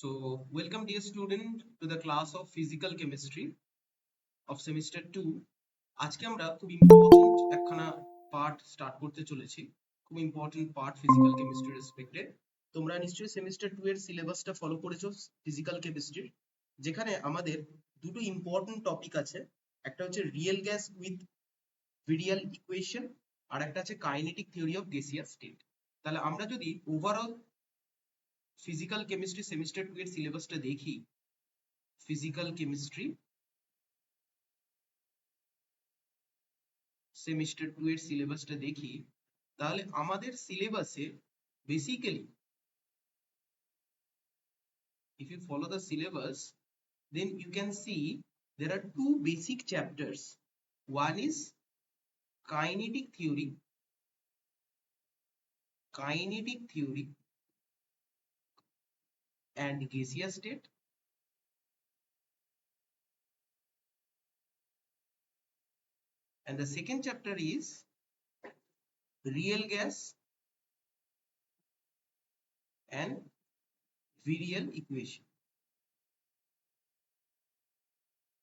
So, welcome dear student to the class of physical chemistry of semester 2. আজকে আমরা খুব important একখানা part start করতে চলেছি। খুব ইম্পর্টেন্ট পার্ট ফিজিক্যাল কেমিস্ট্রি রেসপেক্টে। তোমরা নিশ্চয়ই সেমিস্টার 2 এর সিলেবাসটা ফলো করেছো ফিজিক্যাল কেমিস্ট্রির, যেখানে আমাদের দুটো ইম্পর্টেন্ট টপিক আছে। একটা হচ্ছে real gas with virial equation, আর একটা আছে kinetic theory of gaseous state. তাহলে আমরা যদি ওভারঅল ফিজিক্যাল কেমিস্ট্রি সেমিস্টার 2 এর সিলেবাসটা দেখি, ফিজিক্যাল কেমিস্ট্রি সেমিস্টার 2 এর সিলেবাসটা দেখি, তাহলে আমাদের সিলেবাসে basically if you follow the syllabus then you can see there are two basic chapters. One is kinetic theory and gaseous state, and the second chapter is real gas and virial equation.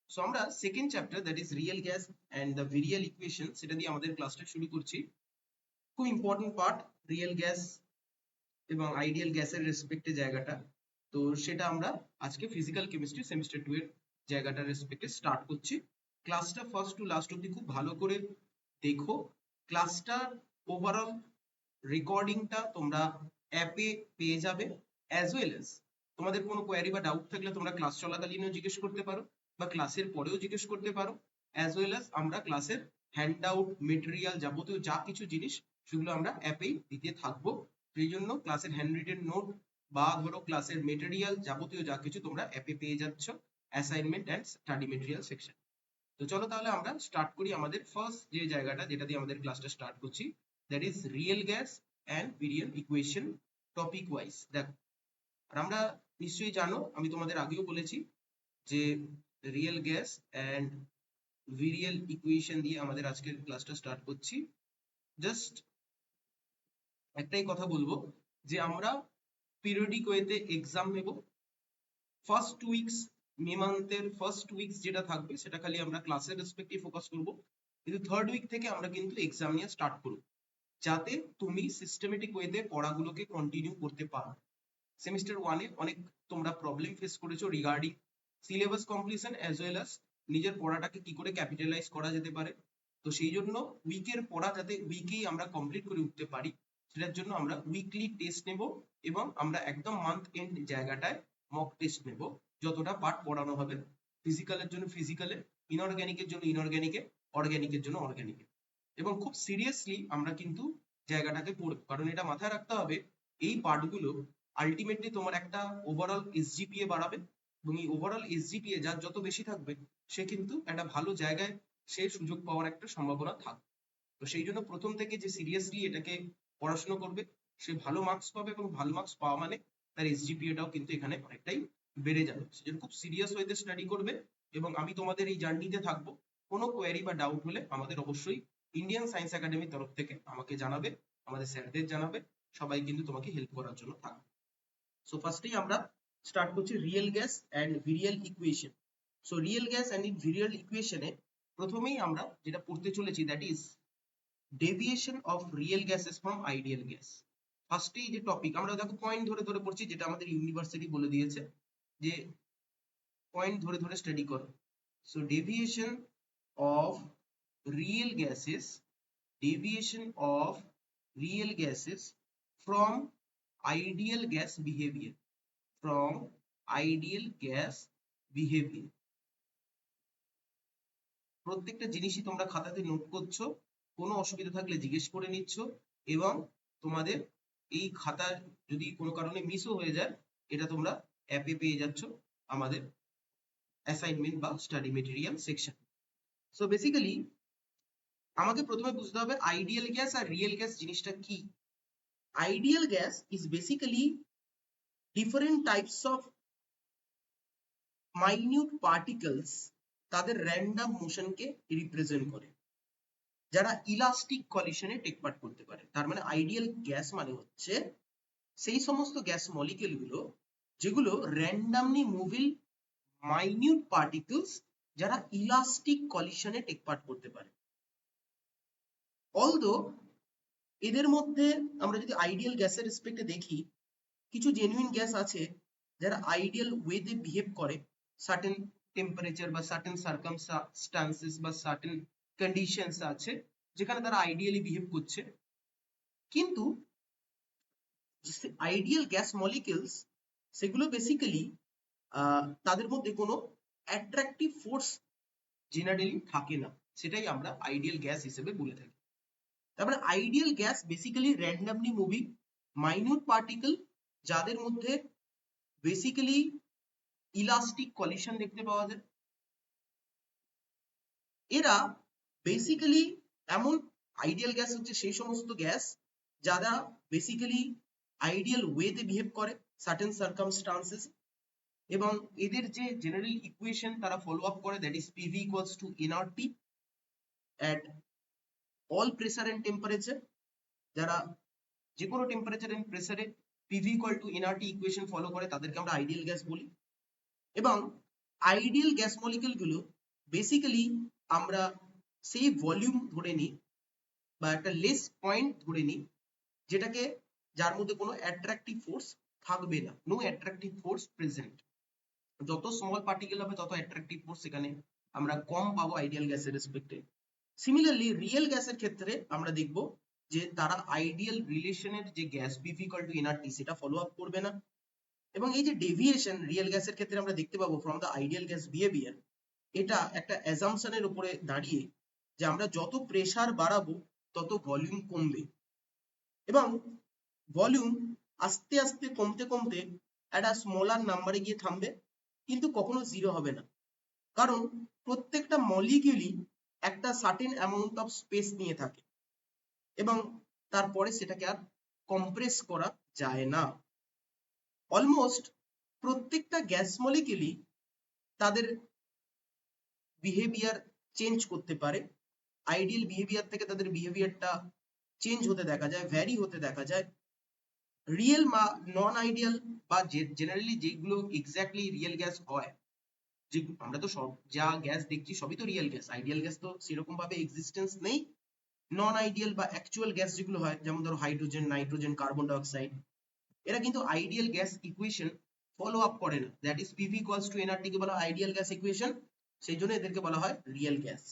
So আমরা second chapter that is real gas and the virial equation সেটা দিয়ে আমাদের ক্লাসটা শুরু করছি। খুব important part real gas এবং ideal গ্যাসের রেসপেক্টে জায়গাটা, তো সেটা আমরা আজকে ফিজিক্যাল কেমিস্ট্রি সেমিস্টার 2 এর জায়গাটার রেসপেক্টে স্টার্ট করছি। ক্লাসটা ফার্স্ট টু লাস্ট অবধি খুব ভালো করে দেখো। ক্লাসটার ওভারঅল রেকর্ডিংটা তোমরা অ্যাপে পেয়ে যাবে, অ্যাজ ওয়েল এজ তোমাদের কোনো কোয়ারি বা ডাউট থাকলে তোমরা ক্লাস চলাকালীনও জিজ্ঞেস করতে পারো বা ক্লাসের পরেও জিজ্ঞেস করতে পারো, অ্যাজ ওয়েল এজ আমরা ক্লাসের হ্যান্ড আউট মেটেরিয়াল যাবতীয় যা কিছু জিনিস সেগুলো আমরা অ্যাপেই দিতে থাকবো। সেই জন্য ক্লাসের হ্যান্ড রিটেন নোট বা ধরো ক্লাসের মেটেরিয়াল যাবতীয় যা কিছু তোমরা অ্যাপে পেয়ে যাচ্ছ, assignment and study material section. তো চলো তাহলে আমরা স্টার্ট করি আমাদের ফার্স্ট যে জায়গাটা যেটা দিয়ে আমাদের ক্লাসটা স্টার্ট করছি, that is real gas and virial equation topic wise. দেখো, আর আমরা নিশ্চয়ই জানো, আমি তোমাদের আগেও বলেছি যে real gas and virial equation দিয়ে আমাদের আজকের ক্লাসটা স্টার্ট করছি। জাস্ট একটাই কথা বলবো যে আমরা পিরিয়ডিক ওয়েতে এক্সাম নেব। ফার্স্ট 2 উইকস, মে মান্থের ফার্স্ট 2 উইকস যেটা থাকবে সেটা খালি আমরা ক্লাসের রেসপেক্টে ফোকাস করব, কিন্তু থার্ড উইক থেকে আমরা কিন্তু এক্সাম নিয়ে স্টার্ট করব, যাতে তুমি সিস্টেমেটিক ওয়েতে পড়াগুলোকে কন্টিনিউ করতে পারো। সেমিস্টার 1 এ অনেক তোমরা প্রবলেম ফেস করেছো regarding syllabus completion as well as নিজের পড়াটাকে কি করে ক্যাপিটালাইজ করা যেতে পারে। তো সেই জন্য উইকের পড়া যাতে উইকেই আমরা কমপ্লিট করে উঠতে পারি, সেটার জন্য আমরা উইকলি টেস্ট নেব এবং আমরা একদম মান্থ এন্ড জায়গাটায় মক টেস্ট নেব। যতটা পার্ট পড়ানো হবে, ফিজিক্যালের জন্য ফিজিক্যালে, ইনঅর্গানিকের জন্য ইনঅর্গানিকে, অর্গানিকের জন্য অর্গানিকে, এবং খুব সিরিয়াসলি আমরা কিন্তু জায়গাটাকে পড়ব। কারণ এটা মাথায় রাখতে হবে, এই পার্টগুলো আলটিমেটলি তোমার একটা ওভারঅল এসজিপিএ বাড়াবে, এবং এই ওভারঅল এসজিপিএ যার যত বেশি থাকবে সে কিন্তু একটা ভালো জায়গায় সে সুযোগ পাওয়ার একটা সম্ভাবনা থাকবে। তো সেই জন্য প্রথম থেকে যে সিরিয়াসলি এটাকে পড়াশোনা করবে সে ভালো মার্কস পাবে, এবং ভালো মার্কস পাওয়া মানে তার এসজিপিএটাও কিন্তু এখানে অনেকটাই বেড়ে যাবে। সেজন্য খুব সিরিয়াস ওয়েতে স্টাডি করবে, এবং আমি তোমাদের এই জার্নিতে থাকবো। কোনো কোয়ারি বা ডাউট হলে আমাদের অবশ্যই ইন্ডিয়ান সায়েন্স একাডেমির তরফ থেকে আমাকে জানাবে, আমাদের স্যারদের জানাবে, সবাই কিন্তু তোমাকে হেল্প করার জন্য থাকবে। সো ফার্স্টেই আমরা স্টার্ট করছি real gas and virial equation. So real gas and virial ইকুয়েশনে প্রথমেই আমরা যেটা পড়তে চলেছি that is deviation of real gases from ideal gas. ফার্স্টেই যে টপিক আমরা দেখো পয়েন্ট ধরে ধরে পড়ছি, যেটা আমাদের ইউনিভার্সিটি বলে দিয়েছে যে পয়েন্ট ধরে ধরে স্টাডি করো। So deviation of real gases, deviation of real gases from ideal gas behavior, from ideal gas behavior। প্রত্যেকটা জিনিসই তোমরা খাতাতে নোট করছো, কোনো অসুবিধা থাকলে জিজ্ঞেস করে নিচ্ছ, এবং তোমাদের এই খাতা যদি কোনো কারণে মিসও হয়ে যায় এটা তোমরা অ্যাপে পেয়ে যাচ্ছ আমাদের অ্যাসাইনমেন্ট বা study material section. So basically আমাকে প্রথমে বুঝতে হবে আইডিয়াল গ্যাস আর রিয়েল গ্যাস জিনিসটা কি। Ideal gas is basically different types of minute particles তাদের র্যান্ডম মোশনকে রিপ্রেজেন্ট করে, যারা ইলাস্টিক কলিশনে টেক পার্ট করতে পারে। তার মানে আইডিয়াল গ্যাস মানে হচ্ছে সেই সমস্ত গ্যাস মলিকিউল গুলো যেগুলো র্যান্ডামলি মুভিং মাইনিউট পার্টিকেলস যারা ইলাস্টিক কলিশনে টেক পার্ট করতে পারে। অলদো এদের মধ্যে আমরা যদি আইডিয়াল গ্যাসের রেসপেক্টে দেখি, কিছু জেনুইন গ্যাস আছে যারা আইডিয়াল ওয়েতে বিহেভ করে সার্টেন টেম্পারেচার বা সার্টেন সার্কামস্টান্সেস বা সার্টেন কন্ডিশনস আছে যেখানে তারা আইডিয়ালি বিহেভ করছে। কিন্তু আইডিয়াল গ্যাস মলিকিউলস সেগুলো বেসিক্যালি তাদের মধ্যে কোনো অ্যাট্রাকটিভ ফোর্স জেনারেলি থাকে না, সেটাই আমরা আইডিয়াল গ্যাস হিসেবে বলে থাকি। তারপরে ideal gas basically randomly moving minute particle যাদের মধ্যে বেসিক্যালি ইলাস্টিক কলিশন দেখতে পাওয়া যায়। এরা বেসিক্যালি এমন আইডিয়াল গ্যাস হচ্ছে সেই সমস্ত গ্যাস যারা বেসিক্যালি আইডিয়াল ওয়েতে বিহেভ করে সার্টেন সার্কামস্টান্সেস, এবং এদের যে জেনারেল ইকুয়েশন তারা ফলো আপ করে, that is PV equals to NRT at all pressure and temperature. যারা যে কোনো টেম্পারেচার এন্ড প্রেসারে PV equal to NRT equation follow করে তাদেরকে আমরা আইডিয়াল গ্যাস বলি। এবং আইডিয়াল গ্যাস মলিকিউল গুলো বেসিক্যালি আমরা সেই ভলিউম ধরে নিই বা একটা লেস পয়েন্ট ধরে নিই যেটাকে যার মধ্যে কোনো অ্যাট্রাকটিভ ফোর্স থাকবে না, নো অ্যাট্রাকটিভ ফোর্স প্রেজেন্ট। যত স্মল পার্টিকেল হবে তত অ্যাট্রাকটিভ ফোর্স সেখানে আমরা কম পাবো আইডিয়াল গ্যাসের রেসপেক্টে। সিমিলারলি রিয়েল গ্যাসের ক্ষেত্রে আমরা দেখব যে তারা আইডিয়াল রিলেশনের যে gas PV equal to nRT সেটা ফলো আপ করবে না। এবং এই যে ডেভিয়েশন রিয়েল গ্যাসের ক্ষেত্রে আমরা দেখতে পাবো from the ideal gas behaviour, এটা একটা অ্যাজাম্পশনের উপরে দাঁড়িয়ে যে আমরা যত প্রেসার বাড়াবো তত ভলিউম কমবে, এবং ভলিউম আস্তে আস্তে কমতে কমতে একটা স্মলার নাম্বারে গিয়ে থামবে, কিন্তু কখনো জিরো হবে না, কারণ প্রত্যেকটা মলিকিউলই একটা সার্টেন অ্যামাউন্ট অফ স্পেস নিয়ে থাকে এবং তারপরে সেটাকে আর কম্প্রেস করা যায় না। অলমোস্ট প্রত্যেকটা গ্যাস মলিকিউলই তাদের বিহেভিয়ার চেঞ্জ করতে পারে, আইডিয়াল বিহেভিয়ার থেকে তাদের বিহেভিয়ারটা চেঞ্জ হতে দেখা যায়, ভ্যারি হতে দেখা যায়। রিয়েল বা নন আইডিয়াল বা জেনারেলি যেগুলো এক্স্যাক্টলি রিয়েল গ্যাস হয়, যে আমরা তো সব যা গ্যাস দেখছি সবই তো রিয়েল গ্যাস, আইডিয়াল গ্যাস তো সেরকম ভাবে এক্সিস্টেন্স নেই। নন আইডিয়াল বা অ্যাকচুয়াল গ্যাস যেগুলো হয়, যেমন ধরো হাইড্রোজেন, নাইট্রোজেন, কার্বন ডাইঅক্সাইড, এরা কিন্তু ideal gas equation follow up করে না, that is PV equals to NRT কে বলা হয় আইডিয়াল গ্যাস ইকুয়েশন, সেই জন্য এদেরকে বলা হয় রিয়েল গ্যাস।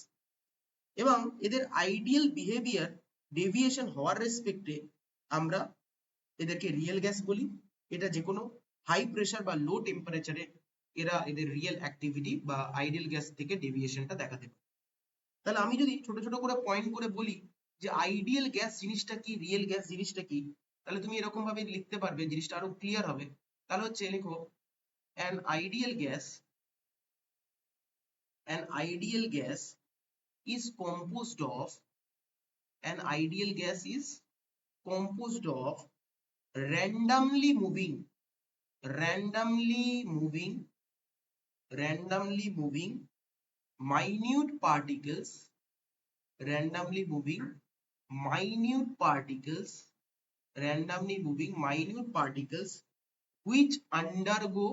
এবং এদের আইডিয়াল বিহেভিয়ার ডেভিয়েশন হওয়ার রেসপেক্টে আমরা এদেরকে রিয়েল গ্যাস বলি। এটা যে কোনো হাই প্রেসার বা লো টেম্পারেচারে এরা এদের রিয়েল অ্যাক্টিভিটি বা আইডিয়াল গ্যাস থেকে ডেভিয়েশনটা দেখাতে পারে। তাহলে আমি যদি ছোট ছোট করে পয়েন্ট করে বলি যে আইডিয়াল গ্যাস জিনিসটা কি, রিয়েল গ্যাস জিনিসটা কি, তাহলে তুমি এরকম ভাবে লিখতে পারবে, জিনিসটা আরো ক্লিয়ার হবে। তাহলে হচ্ছে লিখো an ideal gas is composed of an ideal gas is composed of randomly moving minute particles randomly moving minute particles which undergo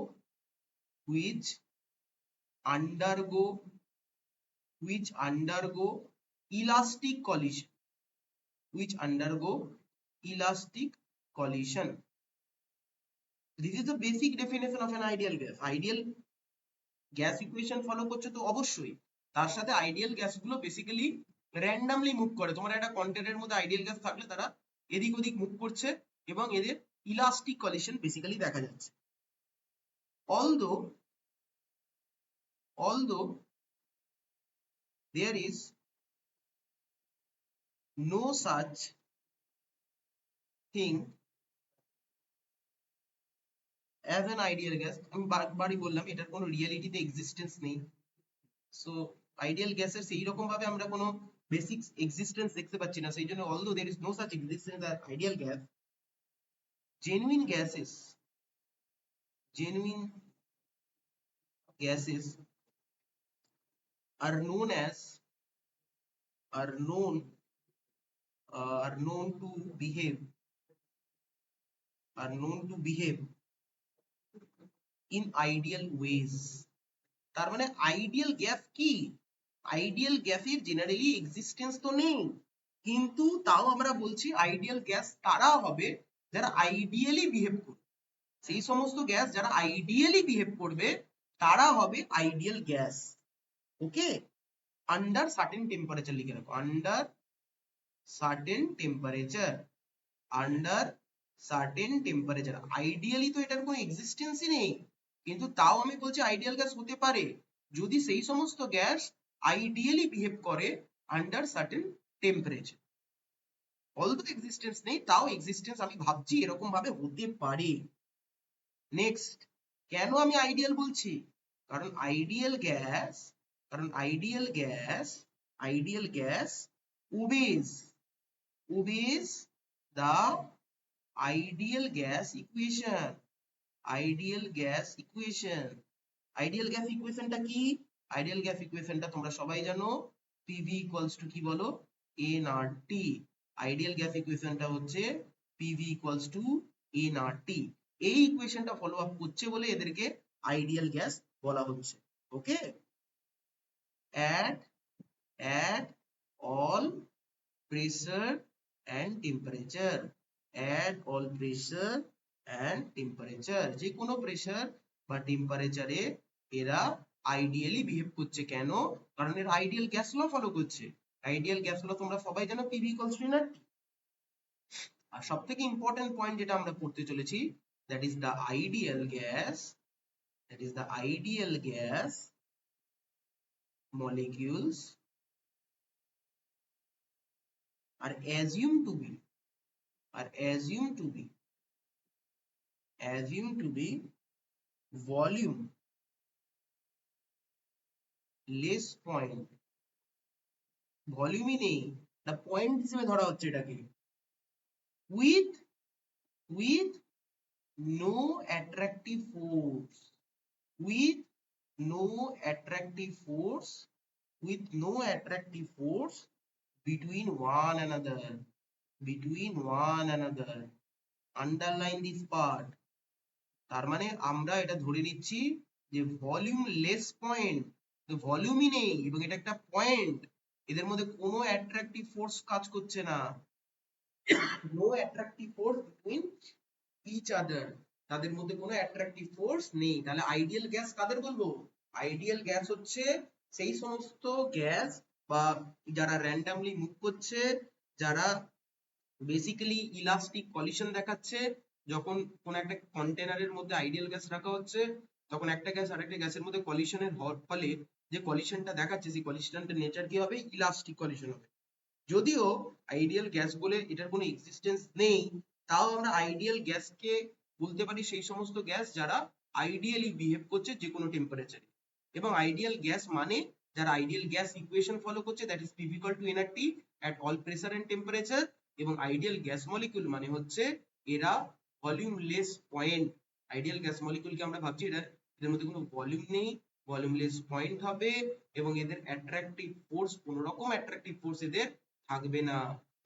elastic collision This is the basic definition of an ideal gas. Ideal gas equation follow করছো তো অবশ্যই তার সাথে ideal গ্যাসগুলো basically randomly move করে। তোমার একটা কন্টেনারের মধ্যে ideal gas থাকলে তারা এদিক ওদিক মুভ করছে এবং এদের ইলাস্টিক কলিশন বেসিক্যালি দেখা যাচ্ছে। although there is no such thing as an ideal gas, আমি বারবারই বললাম এটার কোনো রিয়েলিটিতে এক্সিস্টেন্স নেই। সো আইডিয়াল গ্যাসের সেই রকম ভাবে আমরা কোনো বেসিক এক্সিস্টেন্স দেখতে পাচ্ছি না, সেই জন্য although there is no such existence as ideal gas, genuine gases are known to behave in ideal ways। তার মানে আইডিয়াল গ্যাস কি? আইডিয়াল গ্যাসের জেনারেলি এক্সিস্টেন্স তো নেই, কিন্তু তাও আমরা বলছি আইডিয়াল গ্যাস তারা হবে যারা আইডিয়ালি বিহেভ করবে। সেই সমস্ত গ্যাস যারা আইডিয়ালি বিহেভ করবে তারা হবে আইডিয়াল গ্যাস। ওকে, আন্ডার সার্টেন টেম্পারেচার লিখে রাখো, under certain temperature, under certain temperature. Ideally তো এটার কোনো এক্সিস্টেন্সই নেই, কিন্তু তাও আমি বলছি আইডিয়াল গ্যাস হতে পারে যদি সেই সমস্ত গ্যাস আইডিয়ালি বিহেভ করে under certain temperature. Although existence নেই, তাও এক্সিস্টেন্স আমি ভাবছি এরকম ভাবে হতে পারে। নেক্সট, কেন আমি আইডিয়াল বলছি? কারণ আইডিয়াল গ্যাস, কারণ ideal gas, ideal gas obeys the ideal gas equation, ideal gas equation। Ideal gas ইকুয়েশনটা কি? আইডিয়াল গ্যাস ইকুয়েশনটা তোমরা সবাই জানো, PV ইকুয়ালস টু কি বলো? nRT। আইডিয়াল গ্যাস ইকুয়েশনটা হচ্ছে PV ইকুয়ালস টু nRT। এই ইকুয়েশনটা ফলো আপ করছে বলে এদেরকে আইডিয়াল গ্যাস বলা হচ্ছে। ওকে, at all pressure and temperature, at all pressure and temperature, যে কোনো প্রেসার বা টেম্পারেচারে এরা আইডিয়ালি বিহেভ করছে। কেন? কারণ এরা আইডিয়াল গ্যাস ল ফলো করছে। আইডিয়াল গ্যাস ল তোমরা সবাই জানো, PV ইকুয়ালস টু nRT। আর সবথেকে ইম্পর্টেন্ট পয়েন্ট যেটা আমরা পড়তে চলেছি, that is the ideal gas, that is the ideal gas molecules are assumed to be, are assumed to be, assumed to be volume less point, ভলিউমই নেই, না point হিসেবে ধরা হচ্ছে এটাকে, with with no attractive force, with no attractive force, with no attractive force between one another, between one another, underline this part। তার মানে আমরা এটা ধরে নিচ্ছি যে ভলিউম লেস পয়েন্ট, তো ভলিউমই নেই এবং এটা একটা পয়েন্ট, এদের মধ্যে কোনো অ্যাট্রাকটিভ ফোর্স কাজ করছে না, no attractive force between each other, তাদের মধ্যে কোনো অ্যাট্রাকটিভ ফোর্স নেই। তাহলে আইডিয়াল গ্যাস কাদের বলবো? আইডিয়াল গ্যাস হচ্ছে সেই সমস্ত গ্যাস বা যারা র্যান্ডামলি মুভ করছে, যারা বেসিক্যালি ইলাস্টিক কলিশন দেখাচ্ছে। যখন কোন একটা কন্টেনারের মধ্যে আইডিয়াল গ্যাস রাখা হচ্ছে, তখন একটা গ্যাস আরেকটা গ্যাসের মধ্যে কলিশনের হওয়ার ফলে যে কলিশনটা দেখাচ্ছে, সেই কলিশনটার নেচার কি হবে? ইলাস্টিক কলিশন হবে। যদিও আইডিয়াল গ্যাস বলে এটার কোনো এক্সিস্টেন্স নেই, তাও আমরা আইডিয়াল গ্যাসকে বলতে পারি সেই সমস্ত গ্যাস যারা আইডিয়ালি বিহেভ করছে যে কোনো টেম্পারেচারে। এবং আইডিয়াল গ্যাস মানে যারা আইডিয়াল গ্যাস ইকুয়েশন ফলো করছে, that is PV equal to nRT at all pressure and temperature। এবং আইডিয়াল গ্যাস মলিকিউল মানে হচ্ছে এরা ভলিউমলেস পয়েন্ট। আইডিয়াল গ্যাস মলিকিউলকে আমরা ভাবছি এদের মধ্যে কোনো ভলিউম নেই, ভলিউমলেস পয়েন্ট হবে এবং এদের অ্যাট্রাকটিভ ফোর্স, কোনো রকম অ্যাট্রাকটিভ ফোর্স এদের থাকবে না,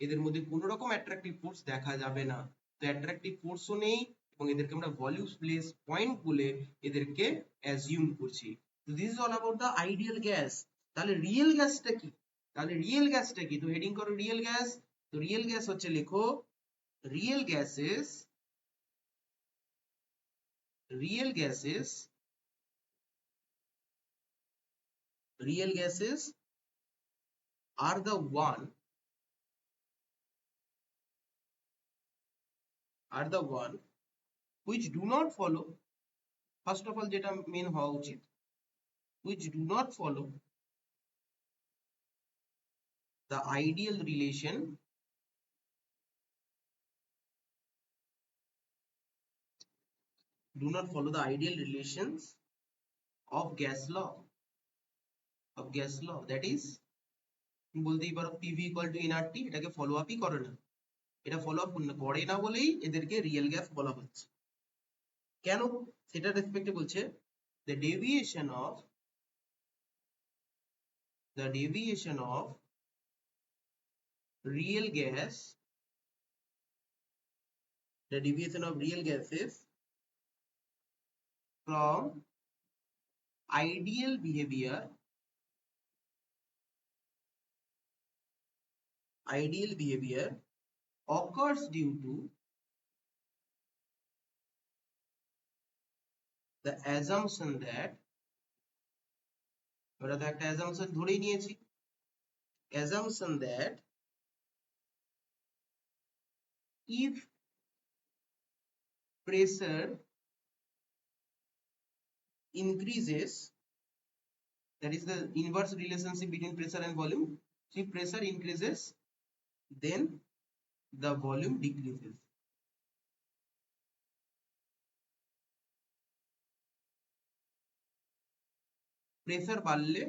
এদের মধ্যে কোনো রকম অ্যাট্রাকটিভ ফোর্স দেখা যাবে না। তো অ্যাট্রাকটিভ ফোর্সও নেই এবং এদেরকে আমরা ভলিউমলেস পয়েন্ট বলে এদেরকে অ্যাজিউম করছি। তো this is all about the ideal gas. তাহলে রিয়েল গ্যাসটা কি? তাহলে রিয়েল গ্যাসটা কি? তো হেডিং করো রিয়েল গ্যাস। তো রিয়েল গ্যাস হচ্ছে, লেখো real gases, real gases, real gases are the one, are the one which do not follow, first of all যেটা মেন হওয়া উচিত, which do not follow the ideal relation, do not follow the ideal relations of gas law, of gas law, that is বলতেই পারো PV equal to nRT, এটাকে follow আপই করে না, এটা follow up করে না বলেই এদেরকে রিয়েল গ্যাস বলা হচ্ছে। কেন সেটা রেসপেক্টে বলছে, the deviation of, the deviation of real gas, the deviation of real gases from ideal behavior occurs due to the assumption that, আমরা তো একটা assumption ধরেই নিয়েছি, assumption that if pressure increases, that is the inverse relationship between pressure and volume, if pressure increases then the volume decreases. Pressure বাড়লে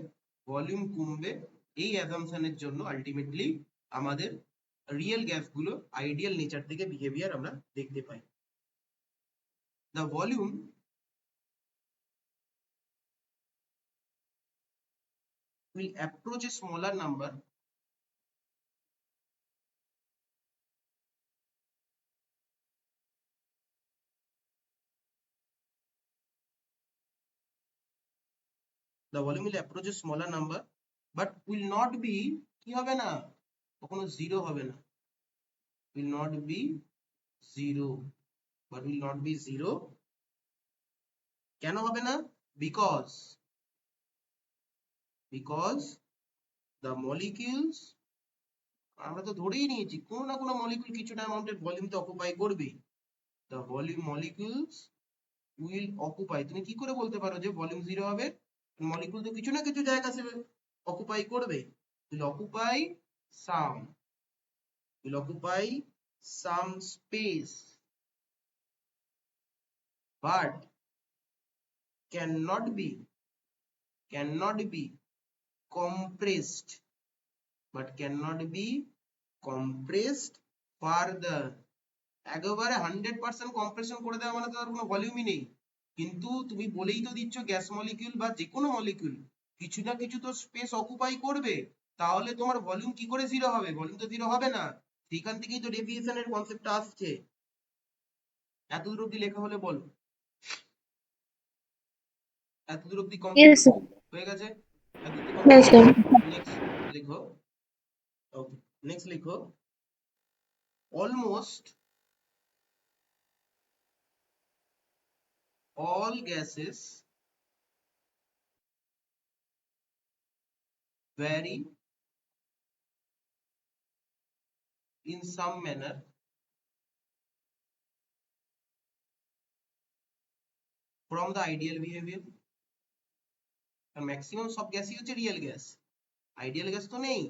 volume কমবে, এই অ্যাজাম্পশনের জন্য আলটিমেটলি আমাদের রিয়েল গ্যাসগুলো আইডিয়াল নেচার থেকে বিহেভিয়ার আমরা দেখতে পাই। The volume will approach a smaller number but will not be, কি হবে না, কখনো জিরো হবে না, will not be zero, but will not be zero, কেন হবে না, because the molecules, আমরা তো ধরেই নিয়েছি কোনো না কোনো মলিকিউল কিছুটা অ্যামাউন্টের ভলিউম তো অকুপাই করবে, the volume molecules will occupy, তুমি কি করে বলতে পারো যে ভলিউম জিরো হবে, মলিকিউল তো কিছু না কিছু জায়গা সে অকুপাই করবে, will occupy some space but cannot be compressed further, একেবারে 100% কম্প্রেশন করে দেওয়া মানে তো আর কোনো ভলিউমই নেই, কিন্তু তুমি বলেই তো দিচ্ছ গ্যাস মলিকিউল বা যে কোনো মলিকিউল কিছু না কিছু তো স্পেস অকুপাই করবে, তাহলে তোমার ভলিউম কি করে জিরো হবে, ভলিউম তো জিরো হবে না, সেখান থেকেই তো ডেভিয়েশনের কনসেপ্টটা আসছে। এতদূর অব্দি লেখা হলে বলো, এতদূর অব্দি কমপ্লিট হয়ে গেছে, নেক্সট লিখো, ওকে নেক্সট লিখো, almost all gases vary in some manner from the ideal behavior, আর ম্যাক্সিমাম সব গ্যাসই হচ্ছে রিয়েল গ্যাস, আইডিয়াল গ্যাস তো নেই,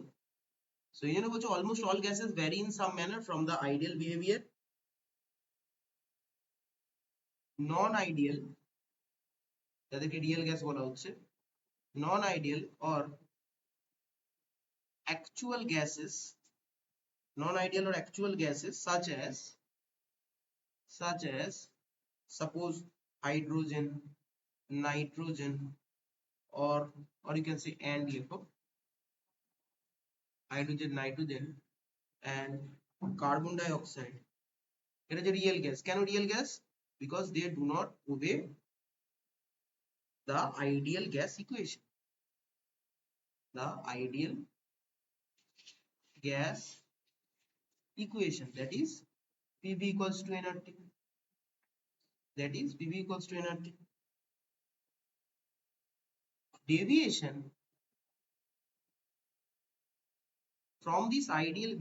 সো এই জন্য বলছো almost all gases vary in some manner from the ideal behaviour, non ideal যাদেরকে রিয়েল গ্যাস বলা হচ্ছে, non ideal or actual gases, non-ideal or actual gases such as suppose hydrogen, nitrogen, or you can say and লিখো, hydrogen, nitrogen and carbon dioxide, এটা যে real gas, কেন real gas, because they do not obey the ideal gas equation, the ideal gas equation, that is PV equals to nRT, that is PV equals to nRT. Deviation from this ideal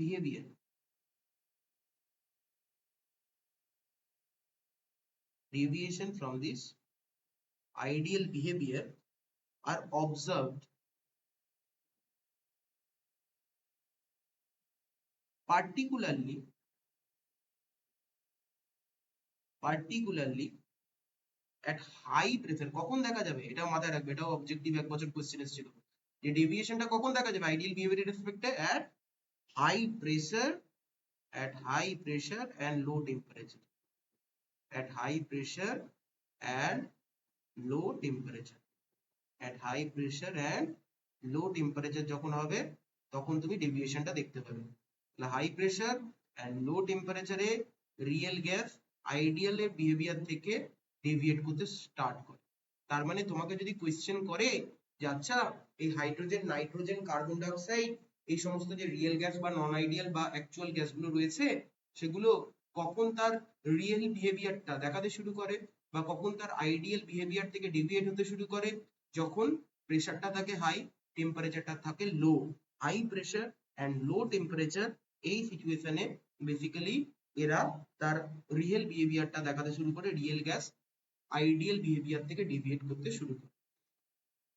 behavior are observed particularly at high pressure, কখন দেখা যাবে, এটা মাথায় রাখবে, এটাও objective এক বছর question এসেছিল, যে ডেভিয়েশনটা কখন দেখা যাবে আইডিয়াল বিহেভিয়ারের রেসপেক্টে, at high pressure and low temperature, at high pressure and low temperature, at high pressure and low temperature যখন হবে তখন তুমি ডেভিয়েশনটা দেখতে পাবে, তাহলে হাই প্রেসার এন্ড লো টেম্পারেচারে রিয়েল গ্যাস আইডিয়াল এর বিহেভিয়ার থেকে ডেভিয়েট করতে স্টার্ট করে। তার মানে তোমাকে যদি কোয়েশ্চেন করে যে আচ্ছা এই hydrogen, nitrogen, carbon die oxide, এই সমস্ত যে রিয়েল গ্যাস বা নন আইডিয়াল বা অ্যাকচুয়াল গ্যাসগুলো রয়েছে, সেগুলো কখন তার রিয়েল বিহেভিয়ারটা দেখাতে শুরু করে বা কখন তার আইডিয়াল বিহেভিয়ার থেকে ডেভিয়েট হতে শুরু করে, যখন প্রেশারটা থাকে হাই, টেম্পারেচারটা থাকে low. High pressure and low temperature, এই সিচুয়েশনে বেসিক্যালি এরা তার রিয়েল বিহেভিয়ারটা দেখাতে শুরু করে, রিয়েল গ্যাস আইডিয়াল বিহেভিয়ার থেকে ডেভিয়েট করতে শুরু করে।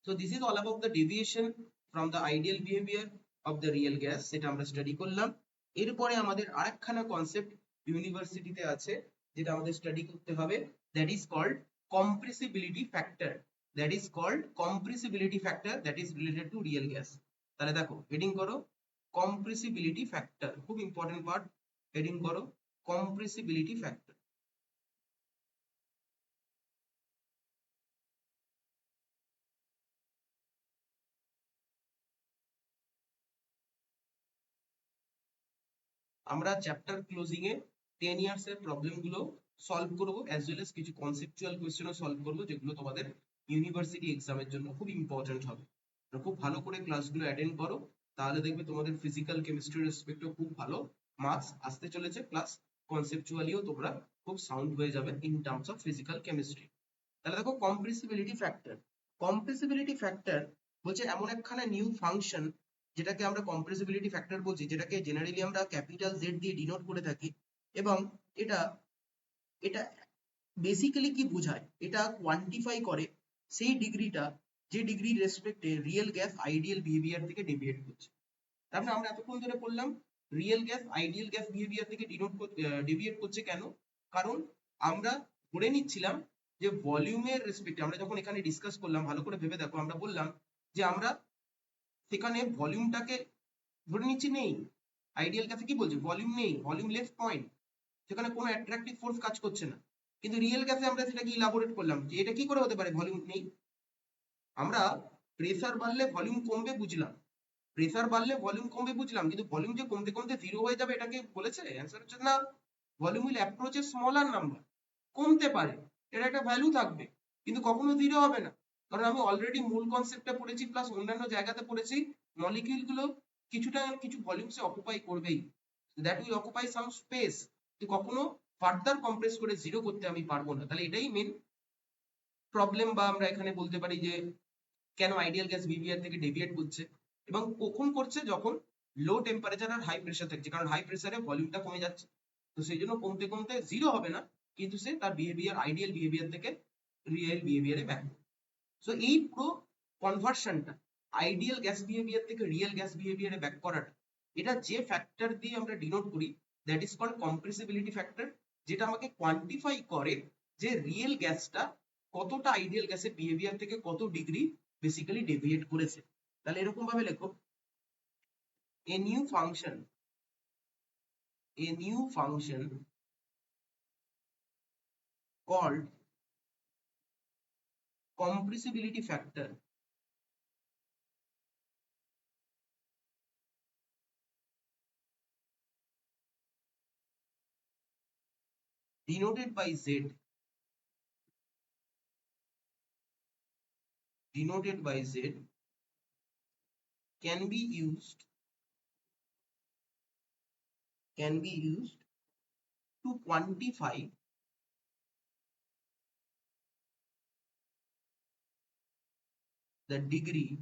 So this is all about the deviation from the ideal behavior of the real gas, সেটা আমরা স্টাডি করলাম। এরপরে আমাদের আরেকখানা কনসেপ্ট ইউনিভার্সিটিতে আছে যেটা আমাদের স্টাডি করতে হবে, that is called compressibility factor, that is called compressibility factor that is related to real gas। তাহলে দেখো হেডিং করো compressibility factor, খুব ইম্পর্টেন্ট পার্ট, হেডিং করো compressibility factor। আমরা চ্যাপ্টার ক্লোজিং এ 10 ইয়ার্স এর প্রবলেম গুলো সলভ করব, অ্যাজ ওয়েল এস কিছু কনসেপচুয়াল কোয়েশ্চেনও সলভ করব, যেগুলো তোমাদের ইউনিভার্সিটি এক্সামের জন্য খুব ইম্পর্টেন্ট হবে। খুব ভালো করে ক্লাসগুলো অ্যাটেন্ড করো, তাহলে দেখবে তোমাদের ফিজিক্যাল কেমিস্ট্রির রেসপেক্টেও খুব ভালো মার্কস আসতে চলেছে, প্লাস কনসেপচুয়ালিও তোমরা খুব সাউন্ড হয়ে যাবে in terms of physical chemistry. তাহলে দেখো কম্প্রেসিবিলিটি ফ্যাক্টর, কম্প্রেসিবিলিটি ফ্যাক্টর বলছে এমন একখানা নিউ ফাংশন যেটাকে আমরা কম্প্রেসিবিলিটি ফ্যাক্টর বলছি, যেটাকে জেনারেলি আমরা ক্যাপিটাল জেড দিয়ে ডিনোট করে থাকি। এবং এটা এটা বেসিক্যালি কি বোঝায়, এটা কোয়ান্টিফাই করে সেই ডিগ্রিটা যে ডিগ্রির রেসপেক্টে রিয়েল গ্যাস আইডিয়াল বিহেভিয়ার থেকে ডেভিয়েট করছে। তার মানে আমরা এতক্ষণ ধরে বললাম real gas ideal gas behaviour থেকে ডেভিয়েট করছে কেন, কারণ আমরা ধরে নিচ্ছিলাম যে ভলিউমের রেসপেক্টে, আমরা যখন এখানে ডিসকাস করলাম ভালো করে ভেবে দেখো, আমরা বললাম যে আমরা সেখানে ভলিউমটাকে ধরে নিচ্ছি নেই। আইডিয়াল গ্যাসে কি বলছে, ভলিউম নেই, ভলিউম লেস পয়েন্ট, সেখানে কোনো অ্যাট্রাকটিভ ফোর্স কাজ করছে না। কিন্তু রিয়েল গ্যাসে আমরা সেটাকে ইলাবোরেট করলাম যে এটা কি করে হতে পারে, ভলিউম নেই। আমরা প্রেসার বাড়লে ভলিউম কমবে বুঝলাম, প্রেসার বাড়লে ভলিউম কমবে বুঝলাম, কিন্তু ভলিউম যে কমতে কমতে জিরো হয়ে যাবে এটাকে বলেছে? অ্যান্সার হচ্ছে না। Volume will approach A smaller number, কমতে পারে, এটা একটা ভ্যালু থাকবে, কিন্তু কখনো জিরো হবে না। কারণ আমি অলরেডি মূল কনসেপ্টটা পড়েছি, প্লাস অন্যান্য জায়গাতে পড়েছি, মলিকিউল গুলো কিছুটা কিছু ভলিউমসে অকুপাই করবেই, that will occupy some space, তো কখনো ফার্দার কম্প্রেস করে জিরো করতে আমি পারবো না। তাহলে এটাই মেন প্রবলেম, বা আমরা এখানে বলতে পারি যে কেন আইডিয়াল গ্যাস বিহেভিয়ার থেকে ডেভিয়েট করছে, এবং কখন করছে, যখন লো টেম্পারেচার আর হাই প্রেসার থাকছে, কারণ হাই প্রেসারে ভলিউমটা কমে যাচ্ছে, তো সেই জন্য কমতে কমতে জিরো হবে না, কিন্তু সে তার বিহেভিয়ার আইডিয়াল বিহেভিয়ার থেকে রিয়েল বিহেভিয়ারে ব্যাক। সো এই পুরো কনভার্সনটা আইডিয়াল গ্যাস বিহেভিয়ার থেকে রিয়েল গ্যাস বিহেভিয়ারে ব্যাক করাটা, এটা যে ফ্যাক্টর দিয়ে আমরা ডিনোট করি, that is called compressibility factor, যেটা আমাকে কোয়ান্টিফাই করে যে রিয়েল গ্যাসটা কতটা আইডিয়াল গ্যাসের বিহেভিয়ার থেকে কত ডিগ্রি বেসিক্যালি ডেভিয়েট করেছে। তাহলে এরকম ভাবে লেখো, a new function, a new function called compressibility factor denoted by Z, denoted by Z can be used, can be used to quantify the degree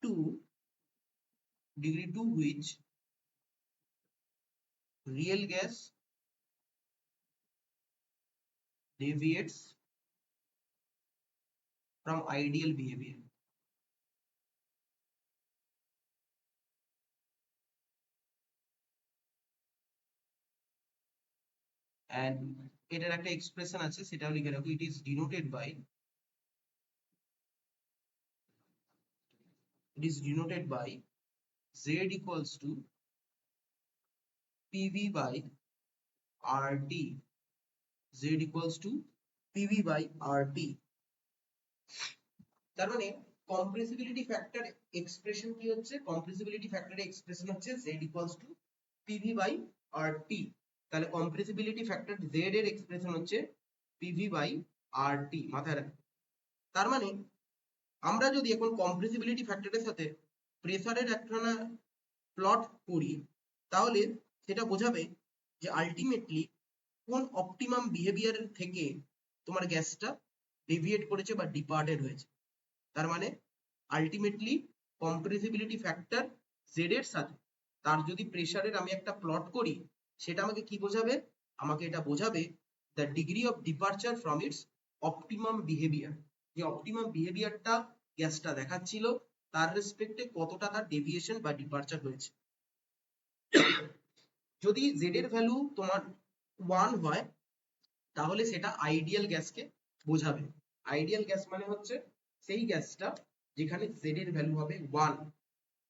to which real gas deviates from ideal behavior। and এটার একটা expression আছে, সেটাও লিখে রাখো, it is denoted by, it is denoted by Z equals to PV by RT, Z equals to PV by RT। তার মানে compressibility factor expression কি হচ্ছে, কম্প্রেসিবিলিটি ফ্যাক্টরের এক্সপ্রেশন হচ্ছে Z equals to PV by RT। তাহলে compressibility factor Z এর expression হচ্ছে PV by R টি, মাথায় রাখবেন। তার মানে আমরা যদি এখন কম্প্রেসিবিলিটি ফ্যাক্টরের সাথে প্রেসারের একখানা প্লট করি, তাহলে সেটা বোঝাবে যে আলটিমেটলি কোন অপটিমাম বিহেভিয়ার থেকে তোমার গ্যাসটা ডেভিয়েট করেছে বা ডিপার্টেড হয়েছে। তার মানে আলটিমেটলি কম্প্রেসিবিলিটি ফ্যাক্টর জেড এর সাথে তার যদি প্রেসারের আমি একটা প্লট করি, সেটা আমাকে কি বোঝাবে? আমাকে এটা বোঝাবে the degree of departure from its optimum behaviour. যে অপটিমাম বিহেভিয়ারটা গ্যাসটা দেখাচ্ছিল তার রেসপেক্টে কতটা তার ডেভিয়েশন বা ডিপারচার হয়েছে। যদি জেড এর ভ্যালু তোমার 1 হয়, তাহলে সেটা আইডিয়াল গ্যাসকে বোঝাবে। আইডিয়াল গ্যাস মানে হচ্ছে সেই গ্যাসটা যেখানে জেড এর ভ্যালু হবে 1।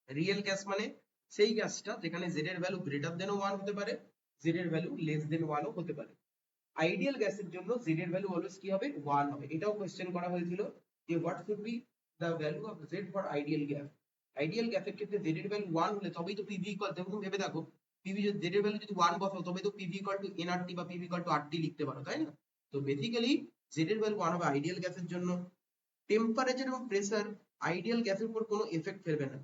রিয়েল গ্যাস মানে সেই গ্যাসটা যেখানে জেড এর ভ্যালু গ্রেটার দেন 1 হতে পারে, জেড এর ভ্যালু লেস দেন 1 ও হতে পারে। আইডিয়াল গ্যাসের জন্য জেড এর ভ্যালু অলওয়েজ কি হবে? 1 হবে। এটাও কোশ্চেন করা হয়েছিল যে what should be the value of Z for ideal gas. Ideal গ্যাসের ক্ষেত্রে জেড এর ভ্যালু 1 হলে তবেই তো পিভি ইকুয়াল, দেখুন ভেবে দেখো, পিভি যদি জেড এর ভ্যালু যদি 1 বসাও তবে তো পিভি ইকুয়াল টু এনআরটি বা পিভি ইকুয়াল টু আরটি লিখতে পারো, তাই না? তো বেসিক্যালি জেড এর ভ্যালু 1 হবে আইডিয়াল গ্যাসের জন্য। টেম্পারেচার এবং প্রেসার আইডিয়াল গ্যাসের উপর কোনো এফেক্ট ফেলবে না।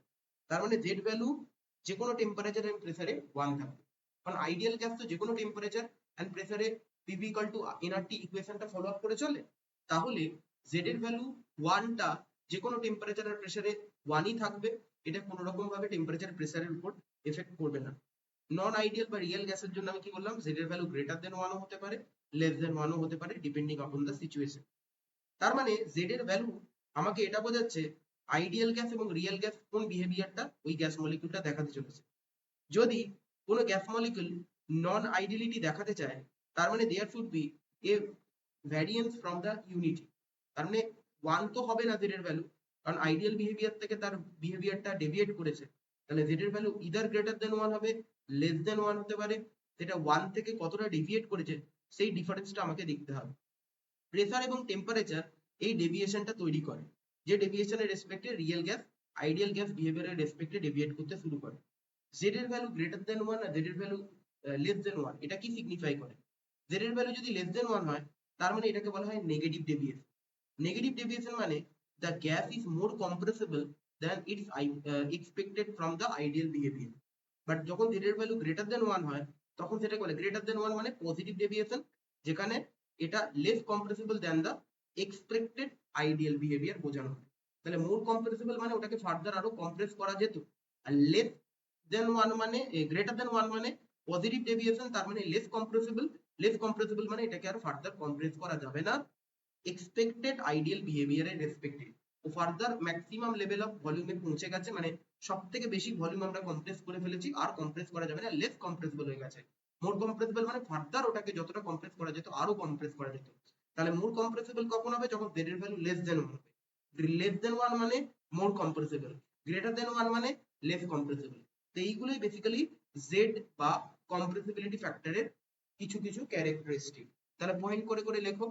তার মানে জেড ভ্যালু যে কোনো টেম্পারেচার এবং প্রেসারে 1 থাকবে। কারণ আইডিয়াল গ্যাস তো যে কোনো টেম্পারেচার এন্ড প্রেসারে পিভি ইকুয়াল টু এনআরটি ইকুয়েশনটা ফলো আপ করে চলে। তাহলে জেড এর ভ্যালু 1টা যে কোনো টেম্পারেচার আর প্রেসারে 1ই থাকবে। এটা কোনো রকম ভাবে টেম্পারেচার প্রেসারের উপর এফেক্ট করবে না। নন আইডিয়াল বা রিয়েল গ্যাসের জন্য আমি কি বললাম? জেড এর ভ্যালু গ্রেটার দেন 1 ও হতে পারে, লেস দেন 1 ও হতে পারে, ডিপেন্ডিং আপন দ্য সিচুয়েশন। তার মানে জেড এর ভ্যালু আমাকে এটা বোঝাচ্ছে আইডিয়াল গ্যাস এবং রিয়েল গ্যাস কোন বিহেভিয়ারটা ওই গ্যাস মলিকিউলটা দেখাতে চলেছে। যদি কোনো গ্যাস মলিকিউল নন আইডিয়ালিটি দেখাতে চায়, তার মানে there should be a variance from the unity. তার মানে 1 তো হবে না জেড এর ভ্যালু, কারণ আইডিয়াল বিহেভিয়ার থেকে তার বিহেভিয়ারটা ডেভিয়েট করেছে। তাহলে জেড এর ভ্যালু ইদার গ্রেটার দেন 1 হবে, লেস দেন 1 হতে পারে। সেটা 1 থেকে কতটা ডেভিয়েট করেছে সেই ডিফারেন্সটা আমাকে দেখতে হবে। প্রেসার এবং টেম্পারেচার এই ডেভিয়েশনটা তৈরি করে, যে ডেভিয়েশনের রেসপেক্টে রিয়েল গ্যাস আইডিয়াল গ্যাস বিহেভিয়ারের রেসপেক্টে ডেভিয়েট করতে শুরু করে। জেড এর ভ্যালু গ্রেটার দেন 1 আর জেড এর ভ্যালু লেস দেন 1, এটা কি সিগনিফাই করে? জেড এর ভ্যালু যদি লেস দেন 1 হয়, তার মানে এটাকে বলা হয় নেগেটিভ ডেভিয়েশন। নেগেটিভ ডেভিয়েশন মানে the gas is more compressible than its expected from the ideal behavior. But যখন z এর ভ্যালু গ্রেটার দেন 1 হয়, তখন সেটাকে বলে গ্রেটার দেন 1 মানে পজিটিভ ডেভিয়েশন, যেখানে এটা less compressible than the expected ideal behaviour বোঝানো হয়। তাহলে মোর কম্প্রেসিবল মানে ওটাকে ফার্দার আরো কম্প্রেস করা যেত, আর লেস দেন 1 মানে গ্রেটার দেন 1 মানে পজিটিভ ডেভিয়েশন, তার মানে লেস কম্প্রেসিবল। লেস কম্প্রেসিবল মানে এটাকে আর ফার্দার কম্প্রেস করা যাবে না এক্সপেক্টেড আইডিয়াল বিহেভিয়ারের রেসপেক্টে। ও ফার্দার ম্যাক্সিমাম লেভেল অফ ভলিউমে পৌঁছে গেছে, মানে সব থেকে বেশি ভলিউম আমরা কম্প্রেস করে ফেলেছি, আর কম্প্রেস করা যাবে না, লেস কম্প্রেসিবল হয়ে গেছে। মোর কম্প্রেসিবল মানে ফার্দার ওটাকে যতটা কম্প্রেস করা যেত আরো কম্প্রেস করা যেত। তাহলে মোর কম্প্রেসিবল কখন হবে? যখন জেড এর ভ্যালু লেস দেন 1 হবে। লেস দেন 1 মানে মোর কম্প্রেসিবল, গ্রেটার দেন 1 মানে লেস কম্প্রেসিবল। তো এইগুলোই বেসিক্যালি জেড বা কম্প্রেসিবিলিটি ফ্যাক্টরের কিছু কিছু ক্যারেক্টারিস্টিক। তাহলে পয়েন্ট করে করে লেখো,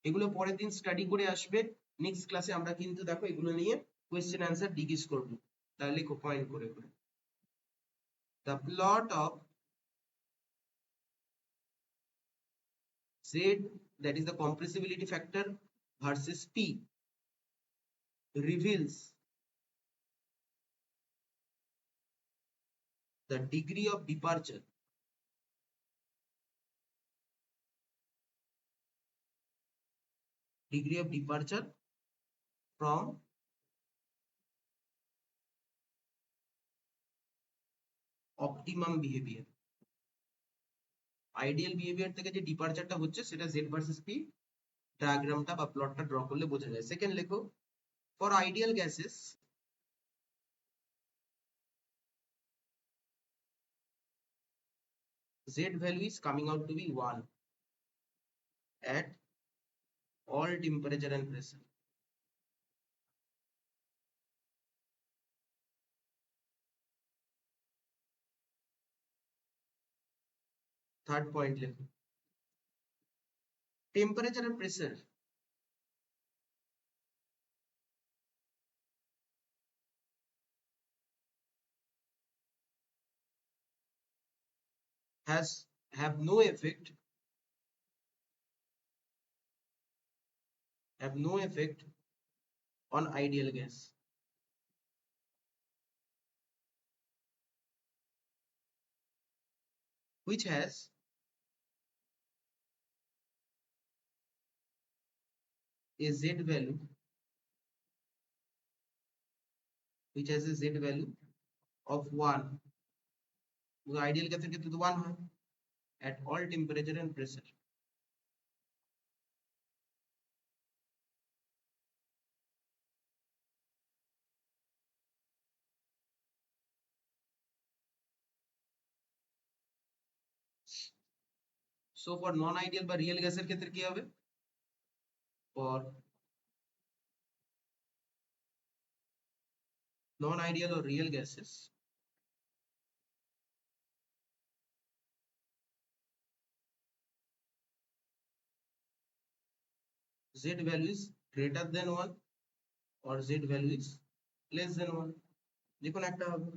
এগুলো পরের দিন স্টাডি করে আসবে। নেক্সট ক্লাসে আমরা কিন্তু দেখো এগুলো নিয়ে কোয়েশ্চেন অ্যান্সার ডিসকাস করব। তাহলে লেখো পয়েন্ট করে করে। The plot of Z, that is the compressibility factor, versus P reveals the degree of departure from optimum behavior. Ideal behaviour থেকে যে ডিপারচারটা হচ্ছে সেটা Z ভার্সেস P ডায়াগ্রামটা বা প্লটটা ড্র করলে বোঝা যায়। সেকেন্ড লেখো, for ideal gases Z value is coming out to be 1 at all temperature and pressure. Third point লেখো, temperature and pressure has have no effect on ideal gas. Which has a Z value, of 1. Ideal গ্যাসের ক্ষেত্রে তো 1 হয় at all temperature and pressure. So for non ideal বা real গ্যাসের ক্ষেত্রে কি হবে? For non ideal or real gases, Z value is greater than 1 or Z value is less than 1. যে কোনো একটা হবে।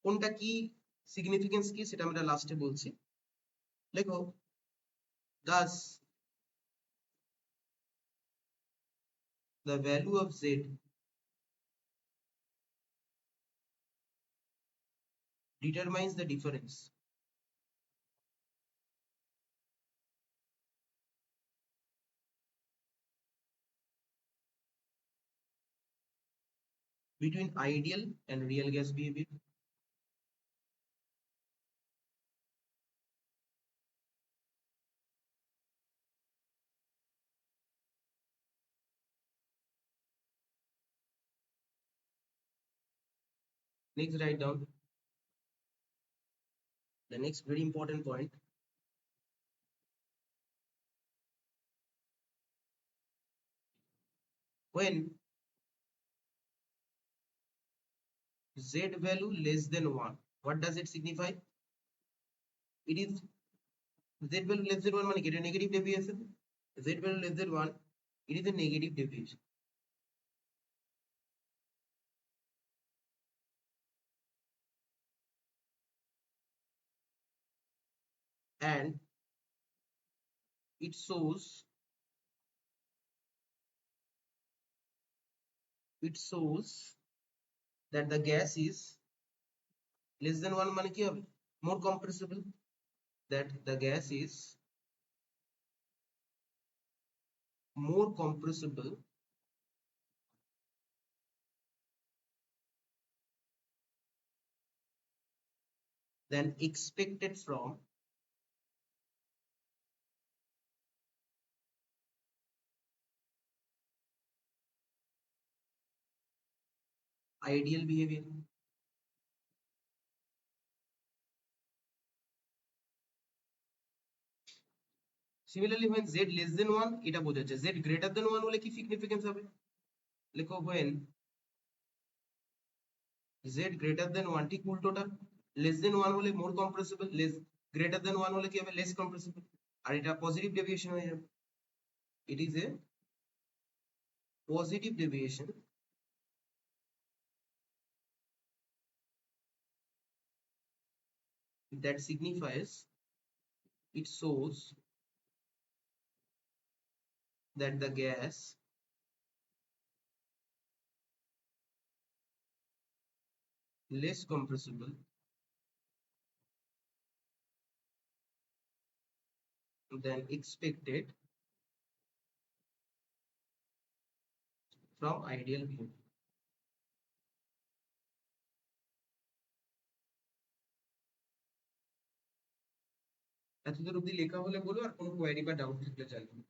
কোনটা কি সিগনিফিকেন্স কি সেটা আমরা লাস্টে বলছি। লেখো thus the value of Z determines the difference between ideal and real gas behavior. Next, write down the next very important point. When Z value less than 1, what does it signify? It is Z value less than 1 মানে কি? এটা negative deviation. Z value less than 1, it is a negative deviation. And it shows that the gas is less than 1 মানে কি হবে? More compressible. That the gas is more compressible than expected from ideal behavior. Similarly, when Z less than 1, এটা বোঝাচ্ছে। Z greater than 1 হলে কি significance হবে? লেখো when Z greater than 1, ঠিক উল্টোটা। less than 1 হলে more compressible, greater than 1 হলে কি হবে? less compressible। আর এটা পজিটিভ ডেভিয়েশন হয়ে যাবে। It is a positive deviation that signifies, it shows that the gas less compressible than expected from ideal behavior. এতদূর অব্দি লেখা হলে বলো, আর কোনো কোয়েরি বা ডাউট থাকলে জানাও।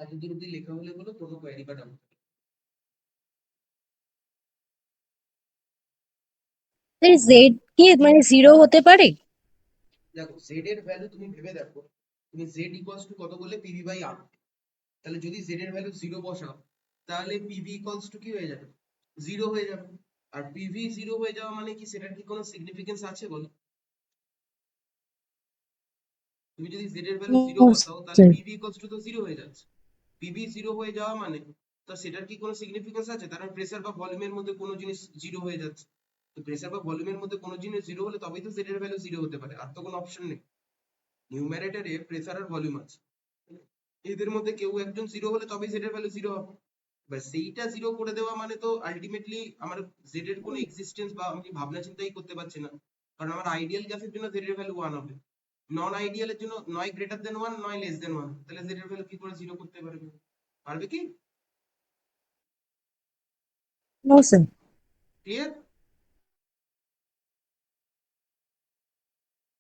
এতদূর অব্দি লেখা হলে বলো, কোনো কোয়েরি বা ডাউট। জেড কি মানে জিরো হতে পারে? দেখো জেড এর ভ্যালু তুমি ভেবে দেখো, তুমি জেড ইকুয়ালস টু কত বললে? পিভি বাই আর। তাহলে যদি জেড এর ভ্যালু 0 বসাও, তাহলে পিভি ইকুয়ালস টু কি হয়ে যাবে? 0 হয়ে যাবে। আর পিভি 0 হয়ে যাওয়া মানে কি, সেটার কি কোনো সিগনিফিকেন্স আছে বলো? তুমি যদি z এর ভ্যালু 0 নো বসাও তাহলে স্যার। pv ইকুয়ালস টু তো 0 হয়ে যাচ্ছে। pv 0 হয়ে যাওয়া মানে তো সেটার কি কোনো সিগনিফিকেন্স আছে? তার প্রেসার বা ভলিউমের মধ্যে কোনো জিনিস 0 হয়ে যাচ্ছে। তো প্রেসার বা ভলিউমের মধ্যে কোনো জিনিস 0 হলে তবেই তো z এর ভ্যালু 0 হতে পারে, আর তো কোনো অপশন নেই। নিউমারেটরে প্রেসার আর ভলিউম আছে, এদের মধ্যে কেউ একজন 0 হলে তবেই z এর ভ্যালু 0 হবে। বা সেইটা 0 করে দেওয়া মানে তো আলটিমেটলি আমার z এর কোনো এক্সিস্টেন্স বা আমি ভাবনা চিন্তাই করতে পারছি না, কারণ আমার আইডিয়াল গ্যাসের জন্য z এর ভ্যালু 1 হবে, নন আইডিয়ালের জন্য নয় গ্রেটার দেন 1 নয় লেস দেন 1, তাহলে z এর ভ্যালু কি করে 0 করতে পারবে? পারবে কি? No sir. Clear?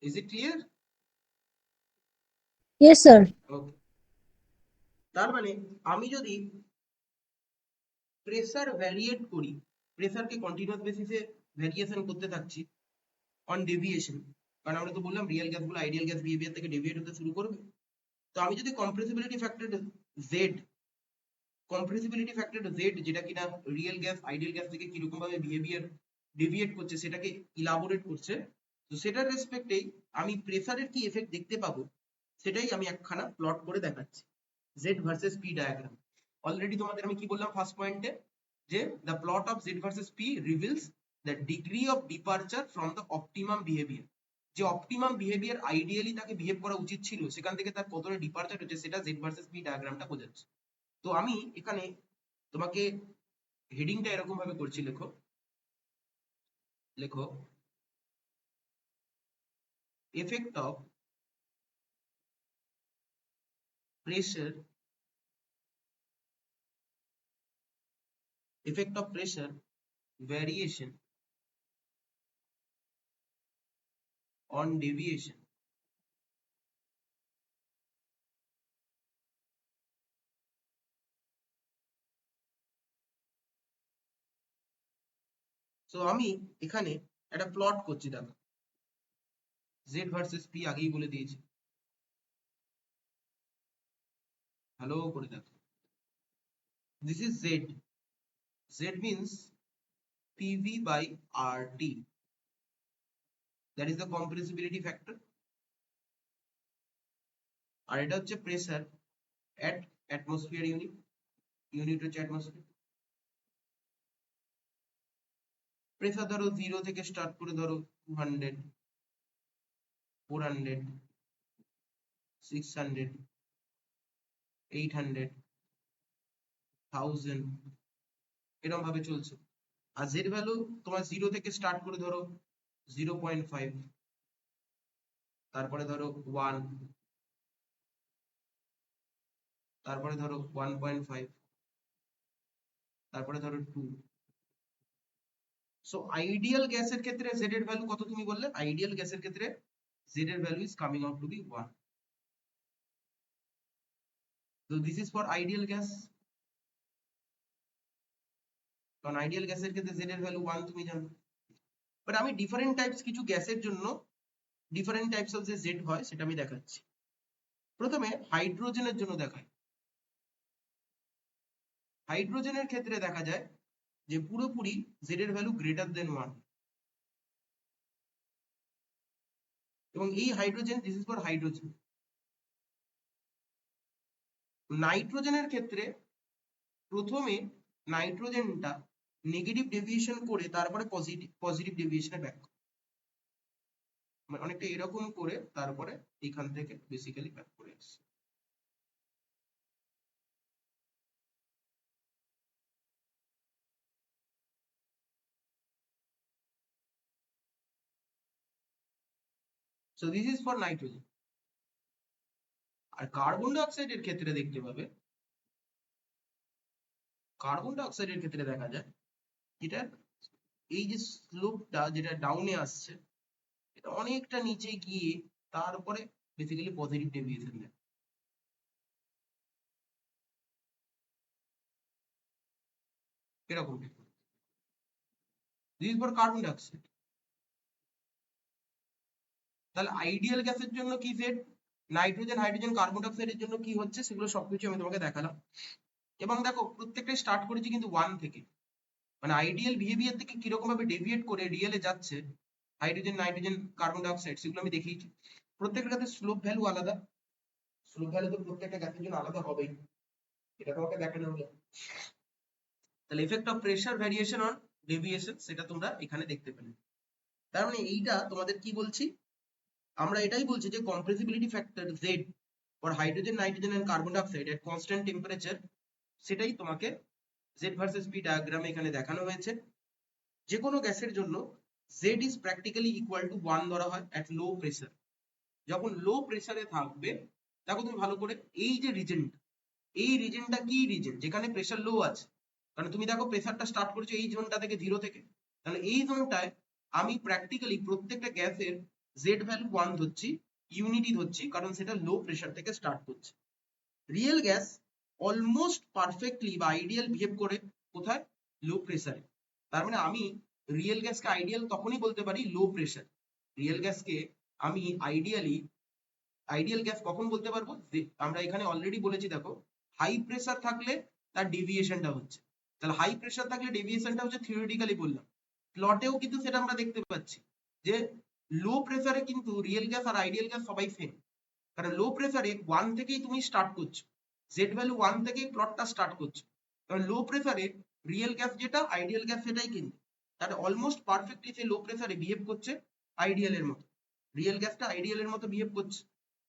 Is it clear? Yes sir. Okay, তার মানে আমি যদি প্রেসার ভ্যারিয়েট করি, প্রেসারকে কন্টিনিউয়াস বেসিসে ভ্যারিয়েশন করতে থাকছি অন ডেভিয়েশন, কারণ আমরা তো বললাম রিয়েল গ্যাসগুলো আইডিয়াল গ্যাস বিহেভিয়ার থেকে ডেভিয়েট হতে শুরু করবে। তো আমি যদি compressibility factor Z, compressibility factor Z যেটা কিনা রিয়েল গ্যাস আইডিয়াল গ্যাস থেকে কিরকম ভাবে বিহেভিয়ার ডেভিয়েট করছে সেটাকে ইলাবোরেট করছে, তো সেটার রেসপেক্টেই আমি প্রেসারের কি এফেক্ট দেখতে পাবো সেটাই আমি একখানা প্লট করে দেখাচ্ছি, Z versus P diagram. Already তোমাদের আমি কি বললাম ফার্স্ট পয়েন্টে, যে the plot of Z versus P reveals the degree of departure from the optimum behaviour. যে অপটিমাম বিহেভিয়ার আইডিয়ালি তাকে বিহেভ করা উচিত ছিল সেখান থেকে তার কতটা ডিপারচার হচ্ছে সেটা জেড ভার্সেস পি ডায়াগ্রামটা বোঝাচ্ছে। তো আমি এখানে তোমাকে হেডিংটা এরকম ভাবে করছি, লেখো লেখো effect of pressure, effect of pressure variation on deviation. So আমি এখানে একটা প্লট করছি, দেখো z ভার্সেস p আগেই বলে দিয়েছি, ভালো করে দেখো। This is z, z means pv by rt, that is the compressibility factor, আর এটা হচ্ছে pressure at atmosphere unit, unit হচ্ছে atmosphere। প্রেসার ধরো 0 থেকে স্টার্ট করে ধরো 200, 400, 600, 800, 1000 এরকম ভাবে চলছে। আর জেড ভ্যালু তোমার 0 থেকে স্টার্ট করে ধরো 0.5, তারপরে ধরো 1, তারপরে ধরো 1.5, তারপরে ধরো 2। সো আইডিয়াল গ্যাসের ক্ষেত্রে জেড এর ভ্যালু কত তুমি বললে? আইডিয়াল গ্যাসের ক্ষেত্রে জেড এর value is coming out to be 1। তো this is for ideal gas, কারণ আইডিয়াল গ্যাসের ক্ষেত্রে জেড এর ভ্যালু 1 তুমি জানো। বাট আমি ডিফারেন্ট টাইপস কিছু গ্যাসের জন্য ডিফারেন্ট টাইপস অফ যে জেড হয় সেটা আমি দেখাচ্ছি। প্রথমে হাইড্রোজেনের জন্য দেখাই। হাইড্রোজেনের ক্ষেত্রে দেখা যায় যে পুরোপুরি জেড এর ভ্যালু গ্রেটার দেন 1, এবং এই hydrogen, this is for hydrogen. নাইট্রোজেনের ক্ষেত্রে প্রথমে নাইট্রোজেনটা নেগেটিভ ডেভিয়েশন করে তারপরে পজিটিভ ডেভিয়েশনে ব্যাক, মানে অনেকটা এরকম করে তারপরে এখান থেকে বেসিক্যালি ব্যাক করে আসছে। So this is for nitrogen. আর কার্বন ডাই অক্সাইডের ক্ষেত্রে দেখতে পাবে, কার্বন ডাই অক্সাইডের ক্ষেত্রে দেখা যায় এটা এই যে স্লোপটা যেটা ডাউনে আসছে এটা অনেকটা নিচে গিয়ে তারপরে বেসিক্যালি পজিটিভ ডেভিয়েশন দেয়, এরকম। This is for carbon dioxide. তাহলে আইডিয়াল গ্যাসের জন্য কি জেড, নাইট্রোজেন হাইড্রোজেন কার্বন ডাই অক্সাইডের জন্য কি হচ্ছে সেগুলো সবকিছু আমি তোমাকে দেখালাম। এবং দেখো প্রত্যেকটাই স্টার্ট করেছি কিন্তু 1 থেকে, মানে আইডিয়াল বিহেভিয়ার থেকে কিরকম ভাবে ডেভিয়েট করে রিয়েলে যাচ্ছে hydrogen nitrogen carbon die oxide সেগুলো আমি দেখিয়েছি। প্রত্যেকটা গ্যাসের স্লোপ ভ্যালু আলাদা, স্লোপ ভ্যালু তো প্রত্যেকটা গ্যাসের জন্য আলাদা হবেই, এটা তোমাকে দেখানো হলো। তাহলে effect of pressure variation on deviation সেটা তোমরা এখানে দেখতে পেলে। তার মানে এইটা তোমাদের কি বলছি, আমরা এটাই বলছি যে compressibility factor Z for hydrogen nitrogen and carbon dioxide at constant temperature, সেটাই তোমাকে জেড ভার্সেস পি ডায়াগ্রামে এখানে দেখানো হয়েছে। যে কোনো গ্যাসের জন্য Z is practically equal to 1 ধরা হয় অ্যাট লো প্রেসার। যখন লো প্রেসারে থাকবে, দেখো তুমি ভালো করে, এই যে রিজনটা, এই রিজনটা কি রিজন যেখানে প্রেসার লো আছে, কারণ তুমি দেখো প্রেসারটা স্টার্ট করেছো এই জোনটা থেকে 0 থেকে, তাহলে এই জোনটায় আমি প্র্যাকটিক্যালি প্রত্যেকটা গ্যাসের জেড ভ্যালু 1 ধরছি, ইউনিটি ধরছি, কারণ সেটা লো প্রেসার থেকে স্টার্ট করছে। রিয়েল গ্যাস অলমোস্ট পারফেক্টলি বা আইডিয়াল বিহেভ করে কোথায়, লো প্রেসারে। তার মানে আমি রিয়েল গ্যাসকে আইডিয়াল তখনই বলতে পারি লো প্রেসার। রিয়েল গ্যাসকে আমি আইডিয়াল গ্যাস কখন বলতে পারবো, যে আমরা এখানে অলরেডি বলেছি, দেখো হাই প্রেসার থাকলে তার ডেভিয়েশনটা হচ্ছে, তাহলে হাই প্রেসার থাকলে ডেভিয়েশনটা হচ্ছে, থিওরিটিক্যালি বললাম, প্লটেও কিন্তু সেটা আমরা দেখতে পাচ্ছি যে লো প্রেসারে কিন্তু রিয়েল গ্যাস আর আইডিয়াল গ্যাস সবাই সেম, কারণ লো প্রেসারে 1 থেকেই তুমি স্টার্ট করছো, জেড ভ্যালু 1 থেকেই প্লটটা স্টার্ট করছো, কারণ লো প্রেসারে রিয়েল গ্যাস যেটা আইডিয়াল গ্যাস সেটাই কিন্তু, তাহলে অলমোস্ট পারফেক্টলি সে লো প্রেসারে বিহেভ করছে আইডিয়ালের মতো, রিয়েল গ্যাসটা আইডিয়ালের মতো বিহেভ করছে।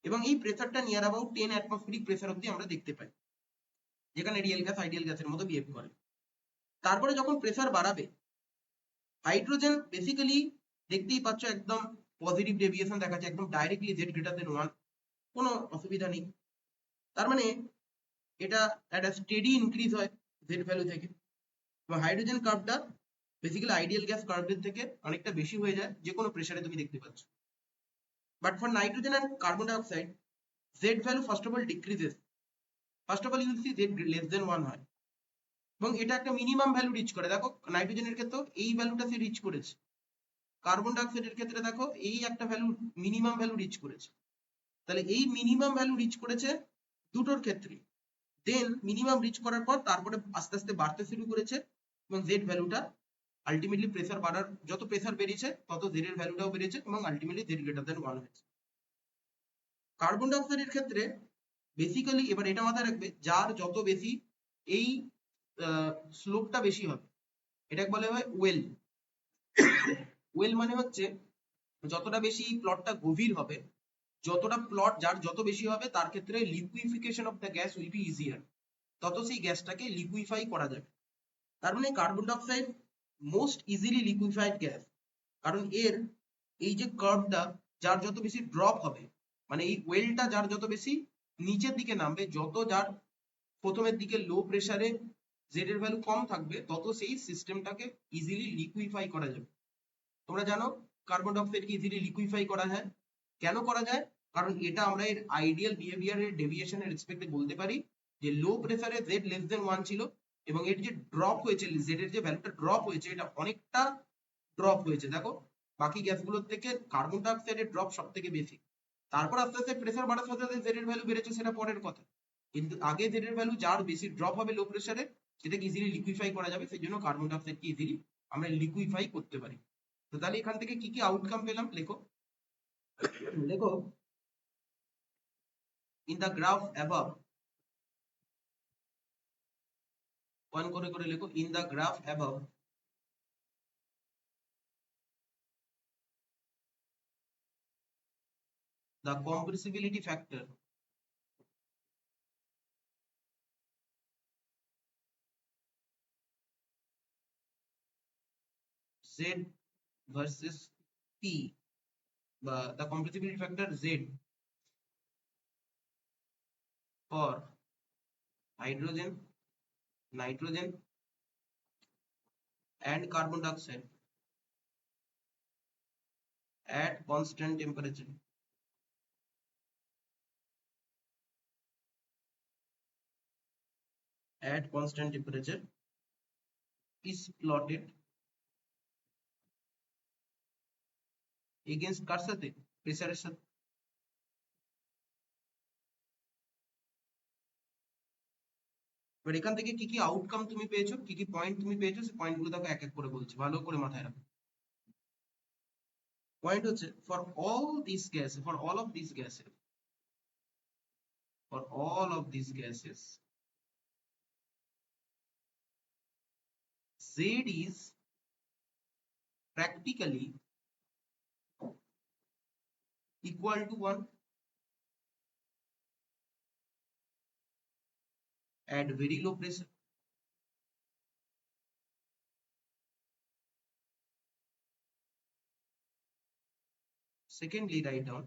এবং এই প্রেসারটা নিয়ার অ্যাবাউট 10 অ্যাটমসফিয়ারিক প্রেসার অব্দি আমরা দেখতে পাই, যেখানে রিয়েল গ্যাস আইডিয়াল গ্যাসের মতো বিহেভ করে। তারপরে যখন প্রেসার বাড়াবে, হাইড্রোজেন বেসিক্যালি দেখতেই পাচ্ছ একদম পজিটিভ ডেভিয়েশন দেখাচ্ছে, একদম ডাইরেক্টলি জেড গ্রেটার দেন 1, কোনো অসুবিধা নেই। তার মানে এটা একটা স্টেডি ইনক্রিজ হয় জেড ভ্যালু থেকে, এবং হাইড্রোজেন কার্ভটা বেসিক্যালি আইডিয়াল গ্যাস কার্ভের থেকে অনেকটা বেশি হয়ে যায়, যে কোনো প্রেসারে তুমি দেখতে পাচ্ছ। But for nitrogen and carbon dioxide, Z value first of all decreases, first of all you'll see Z less than 1 হয়, এবং এটা একটা মিনিমাম ভ্যালু রিচ করে। দেখো নাইট্রোজেনের ক্ষেত্রে এই ভ্যালুটা সে রিচ করেছে, কার্বন ডাইঅক্সাইডের ক্ষেত্রে দেখো এই একটা ভ্যালু, মিনিমাম ভ্যালু রিচ করেছে। তাহলে এই মিনিমাম ভ্যালু রিচ করেছে দুটোর ক্ষেত্রে, দেন মিনিমাম রিচ করার পর তারপরে আস্তে আস্তে বাড়তে শুরু করেছে, এবং জেড ভ্যালুটা আলটিমেটলি প্রেসার বাড়ার, যত প্রেসার বেড়েছে তত জেড এর ভ্যালুটাও বেড়েছে, এবং আলটিমেটলি জেড গ্রেটার দেন 1 হয়েছে। কার্বন ডাইঅক্সাইডের ক্ষেত্রে বেসিক্যালি, এবার এটা মাথায় রাখবে, যার যত বেশি এই স্লোপটা বেশি হবে, এটাকে বলা হয় ওয়েল। ওয়েল মানে হচ্ছে যতটা বেশি প্লটটা গভীর হবে, যতটা প্লট যার যত বেশি হবে, তার ক্ষেত্রে liquefaction of the gas will be easier, তত সেই গ্যাসটাকে লিকুইফাই করা যাবে। তার মানে carbon dioxide most easily liquefied gas, কারণ এর এই যে কার্ভটা, যার যত বেশি ড্রপ হবে, মানে এই ওয়েলটা যার যত বেশি নিচের দিকে নামবে, যত যার প্রথমের দিকে লো প্রেসারে জেড এর ভ্যালু কম থাকবে, তত সেই সিস্টেমটাকে ইজিলি লিকুইফাই করা যাবে। তোমরা জানো কার্বন ডাইঅক্সাইডকে ইজিলি লিকুইফাই করা যায়, কেন করা যায়, কারণ এটা আমরা এর আইডিয়াল বিহেভিয়ারের ডেভিয়েশনের রেসপেক্টে বলতে পারি যে লো প্রেসারে জেড লেস দেন 1 ছিল, এবং এর যে ড্রপ হয়েছে, জেড এর যে ভ্যালুটা ড্রপ হয়েছে, এটা অনেকটা ড্রপ হয়েছে। দেখো বাকি গ্যাসগুলোর থেকে কার্বন ডাইঅক্সাইডের ড্রপ সব থেকে বেশি, তারপর আস্তে আস্তে প্রেসার বাড়ার সাথে সাথে জেড এর ভ্যালু বেড়েছে, সেটা পরের কথা, কিন্তু আগে জেড এর ভ্যালু যার বেশি ড্রপ হবে লো প্রেসারে, সেটাকে ইজিলি লিকুইফাই করা যাবে, সেই জন্য কার্বন ডাইঅক্সাইডকে ইজিলি আমরা লিকুইফাই করতে পারি। তো তাহলে এখান থেকে কি কি আউটকাম পেলাম, লেখো লেখো in the graph above, one করে লেখো, in the graph above the compressibility factor Z versus P, the compressibility factor Z for hydrogen, nitrogen and carbon dioxide at constant temperature is plotted against কার সাথে, প্রেসারের সাথে। এবার এখান থেকে কি কি আউটকাম তুমি পেয়েছো, কি কি পয়েন্ট তুমি পেয়েছো, সেই পয়েন্টগুলো দেখো এক এক করে বলছি, ভালো করে মাথায় রাখো। পয়েন্ট হচ্ছে for all these gases, for all of these gases, for all of these gases, Z is practically equal to 1 at very low pressure. Secondly, write down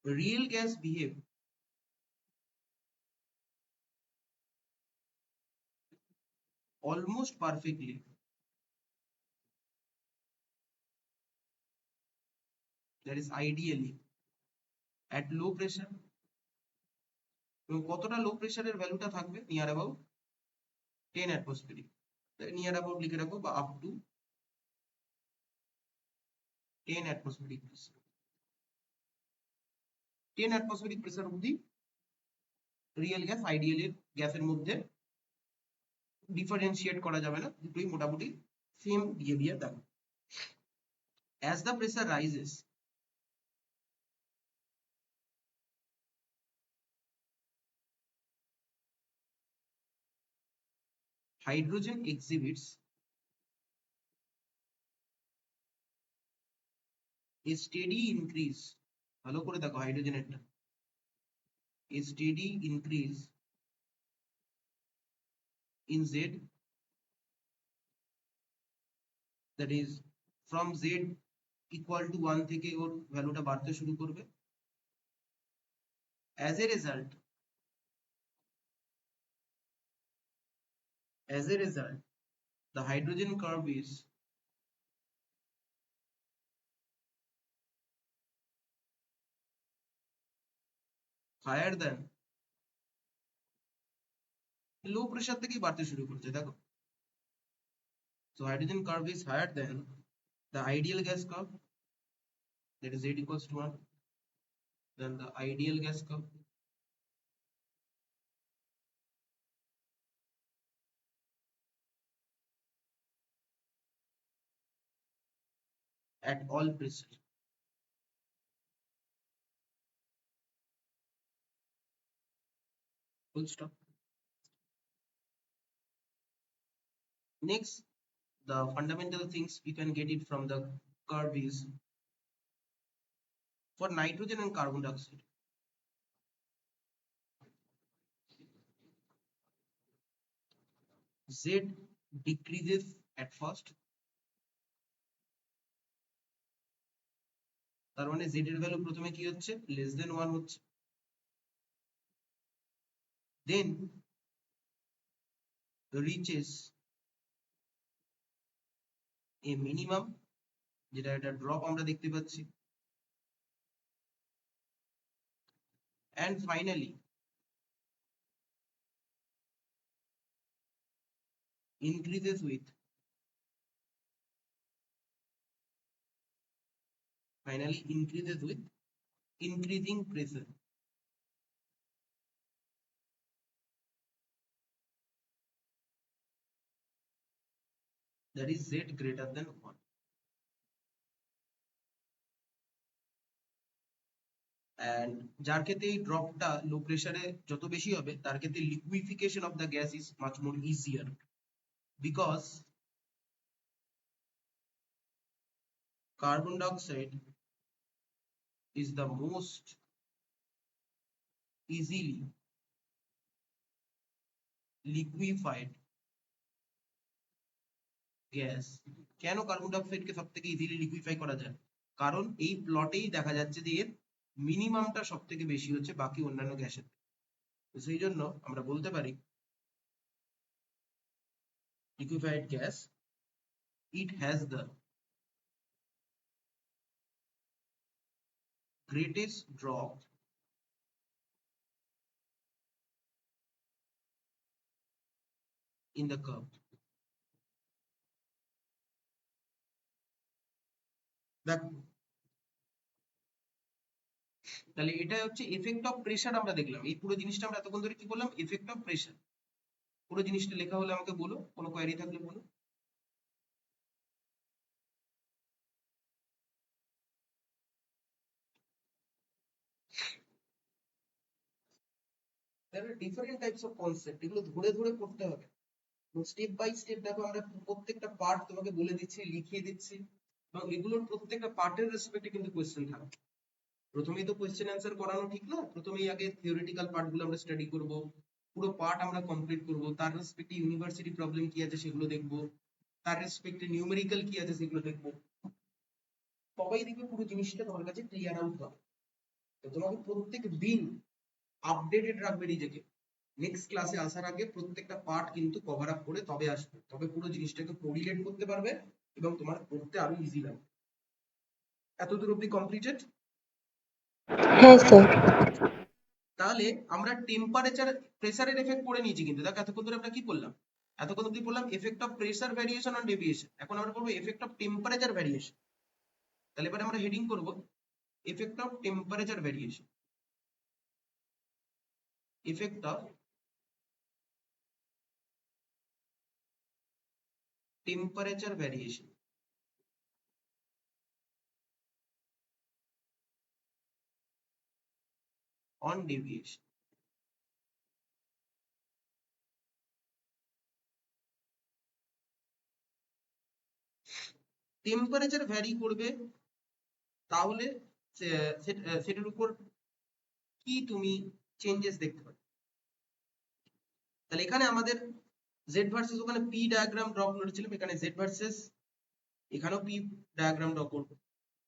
real gas behave almost perfectly, that is ideally, at low pressure. এবং কতটা লো প্রেসারের ভ্যালুটা থাকবে? Near about 10 atmospheric, near about লিখে রাখবো, বা up to 10 atmospheric pressure। 10 atmospheric pressure অবধি real gas ideal গ্যাসের মধ্যে ডিফারেন্সিয়েট করা যাবে না, দুটোই মোটামুটি সেম বিহেভিয়ার দেখাবে। as the pressure rises, hydrogen exhibits a steady increase, ভালো করে দেখো হাইড্রোজেনেরটা, a steady increase in Z, that is from Z equal to 1 থেকে ওর ভ্যালুটা বাড়তে শুরু করবে। as a result, the hydrogen curve is higher than, low pressure থেকেই বাড়তে শুরু করছে দেখো। so hydrogen curve is higher than the ideal gas curve, that is Z equals to 1, than the ideal gas curve. At all pressure. Full stop. Next, the fundamental things you can get it from the curve is for nitrogen and carbon dioxide. Z decreases at first, তার মানে Z এর value প্রথমে কি হচ্ছে? less than 1 হচ্ছে, then reaches a minimum, যেটা একটা drop আমরা দেখতে পাচ্ছি, and finally increases with increasing pressure. That is Z greater than 1. and যার ক্ষেত্রে এই ড্রপটা লো প্রেসারে যত বেশি হবে তার ক্ষেত্রে liquefaction of the gas is much more easier, because carbon dioxide is the most easily liquefied gas. কেন কার্বন ডাইঅক্সাইডকে সব থেকে ইজিলি লিকুইফাই করা যায়? কারণ এই প্লটেই দেখা যাচ্ছে যে এর মিনিমামটা সব থেকে বেশি হচ্ছে বাকি অন্যান্য গ্যাসের, তো সেই জন্য আমরা বলতে পারি liquefied gas, it has the greatest drop in the curve. দেখো তাহলে এটা হচ্ছে এফেক্ট অফ প্রেসার আমরা দেখলাম, এই পুরো জিনিসটা আমরা এতক্ষণ ধরে কি বললাম? Effect of pressure. পুরো জিনিসটা লেখা হলে আমাকে বলো, কোনো কোয়েরি থাকলে বলো। there are different types of concept, এগুলো ধরে ধরে পড়তে হবে। স্টেপ বাই স্টেপ দেখো আমরা প্রত্যেকটা পার্ট তোমাকে বলে দিচ্ছি, লিখিয়ে দিচ্ছি, এবং এগুলোর প্রত্যেকটা পার্টের রেসপেক্টে কিন্তু কোয়েশ্চেন থাকবে। প্রথমেই তো কোয়েশ্চেন অ্যান্সার করানো ঠিক না, প্রথমেই আগে থিওরিটিক্যাল পার্টগুলো আমরা স্টাডি করব, পুরো পার্ট আমরা কমপ্লিট করব, তার রেসপেক্টে ইউনিভার্সিটি প্রবলেম কি আছে সেগুলো দেখব, তার রেসপেক্টে নিউমেরিক্যাল কি আছে সেগুলো দেখব। সবাই দেখবে পুরো জিনিসটা তোমার কাছে ক্লিয়ার আউট হবে। তো তোমাকে প্রত্যেক দিন আপডেটেড রাখবে নিজেকে, নেক্সট ক্লাসে আসার আগে প্রত্যেকটা পার্ট কিন্তু কভার আপ করে তবে আসবে, তবে পুরো জিনিসটাকে কোরিলেট করতে পারবে এবং তোমার পড়তে আরো ইজি লাগবে। এতদূর অব্দি কমপ্লিটেড? হ্যাঁ স্যার। তাহলে আমরা টেম্পারেচার প্রেসারের এফেক্ট পড়ে নিয়েছি, কিন্তু দেখো এতক্ষণ ধরে আমরা কি বললাম, এতক্ষণ অব্দি বললাম effect of pressure variation on deviation, এখন আমরা করবো এফেক্ট অফ টেম্পারেচার ভ্যারিয়েশন। তাহলে এবারে আমরা হেডিং করব effect of temperature variation, effect of temperature variation on deviation. Temperature vary করবে, তাহলে সেটার উপর কি তুমি চেঞ্জেস দেখতে পাবে। তাহলে এখানে আমাদের জেড ভার্সেস, ওখানে পি ডায়াগ্রাম ড্র করেছিলাম, এখানে জেড ভার্সেস, এখানেও পি ডায়াগ্রাম ড্র করব,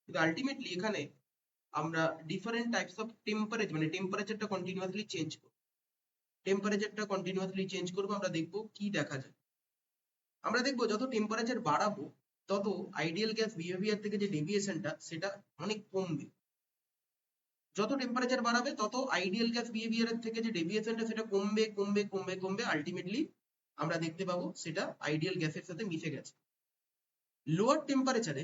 কিন্তু আলটিমেটলি এখানে আমরা ডিফারেন্ট টাইপস অফ টেম্পারেচার, মানে টেম্পারেচারটা কন্টিনিউয়াসলি চেঞ্জ করব, টেম্পারেচারটা কন্টিনিউয়াসলি চেঞ্জ করব, আমরা দেখব কি দেখা যায়। আমরা দেখব যত টেম্পারেচার বাড়াবো তত আইডিয়াল গ্যাস বিহেভিয়ার থেকে যে ডেভিয়েশনটা সেটা অনেক কমবে। যত টেম্পারেচার বাড়াবে তত আইডিয়াল গ্যাস বিহেভিয়ারের থেকে যে ডেভিয়েশনটা সেটা কমবে কমবে কমবে কমবে, আলটিমেটলি আমরা দেখতে পাবো সেটা আইডিয়াল গ্যাসের সাথে মিশে গেছে। লোয়ার টেম্পারেচারে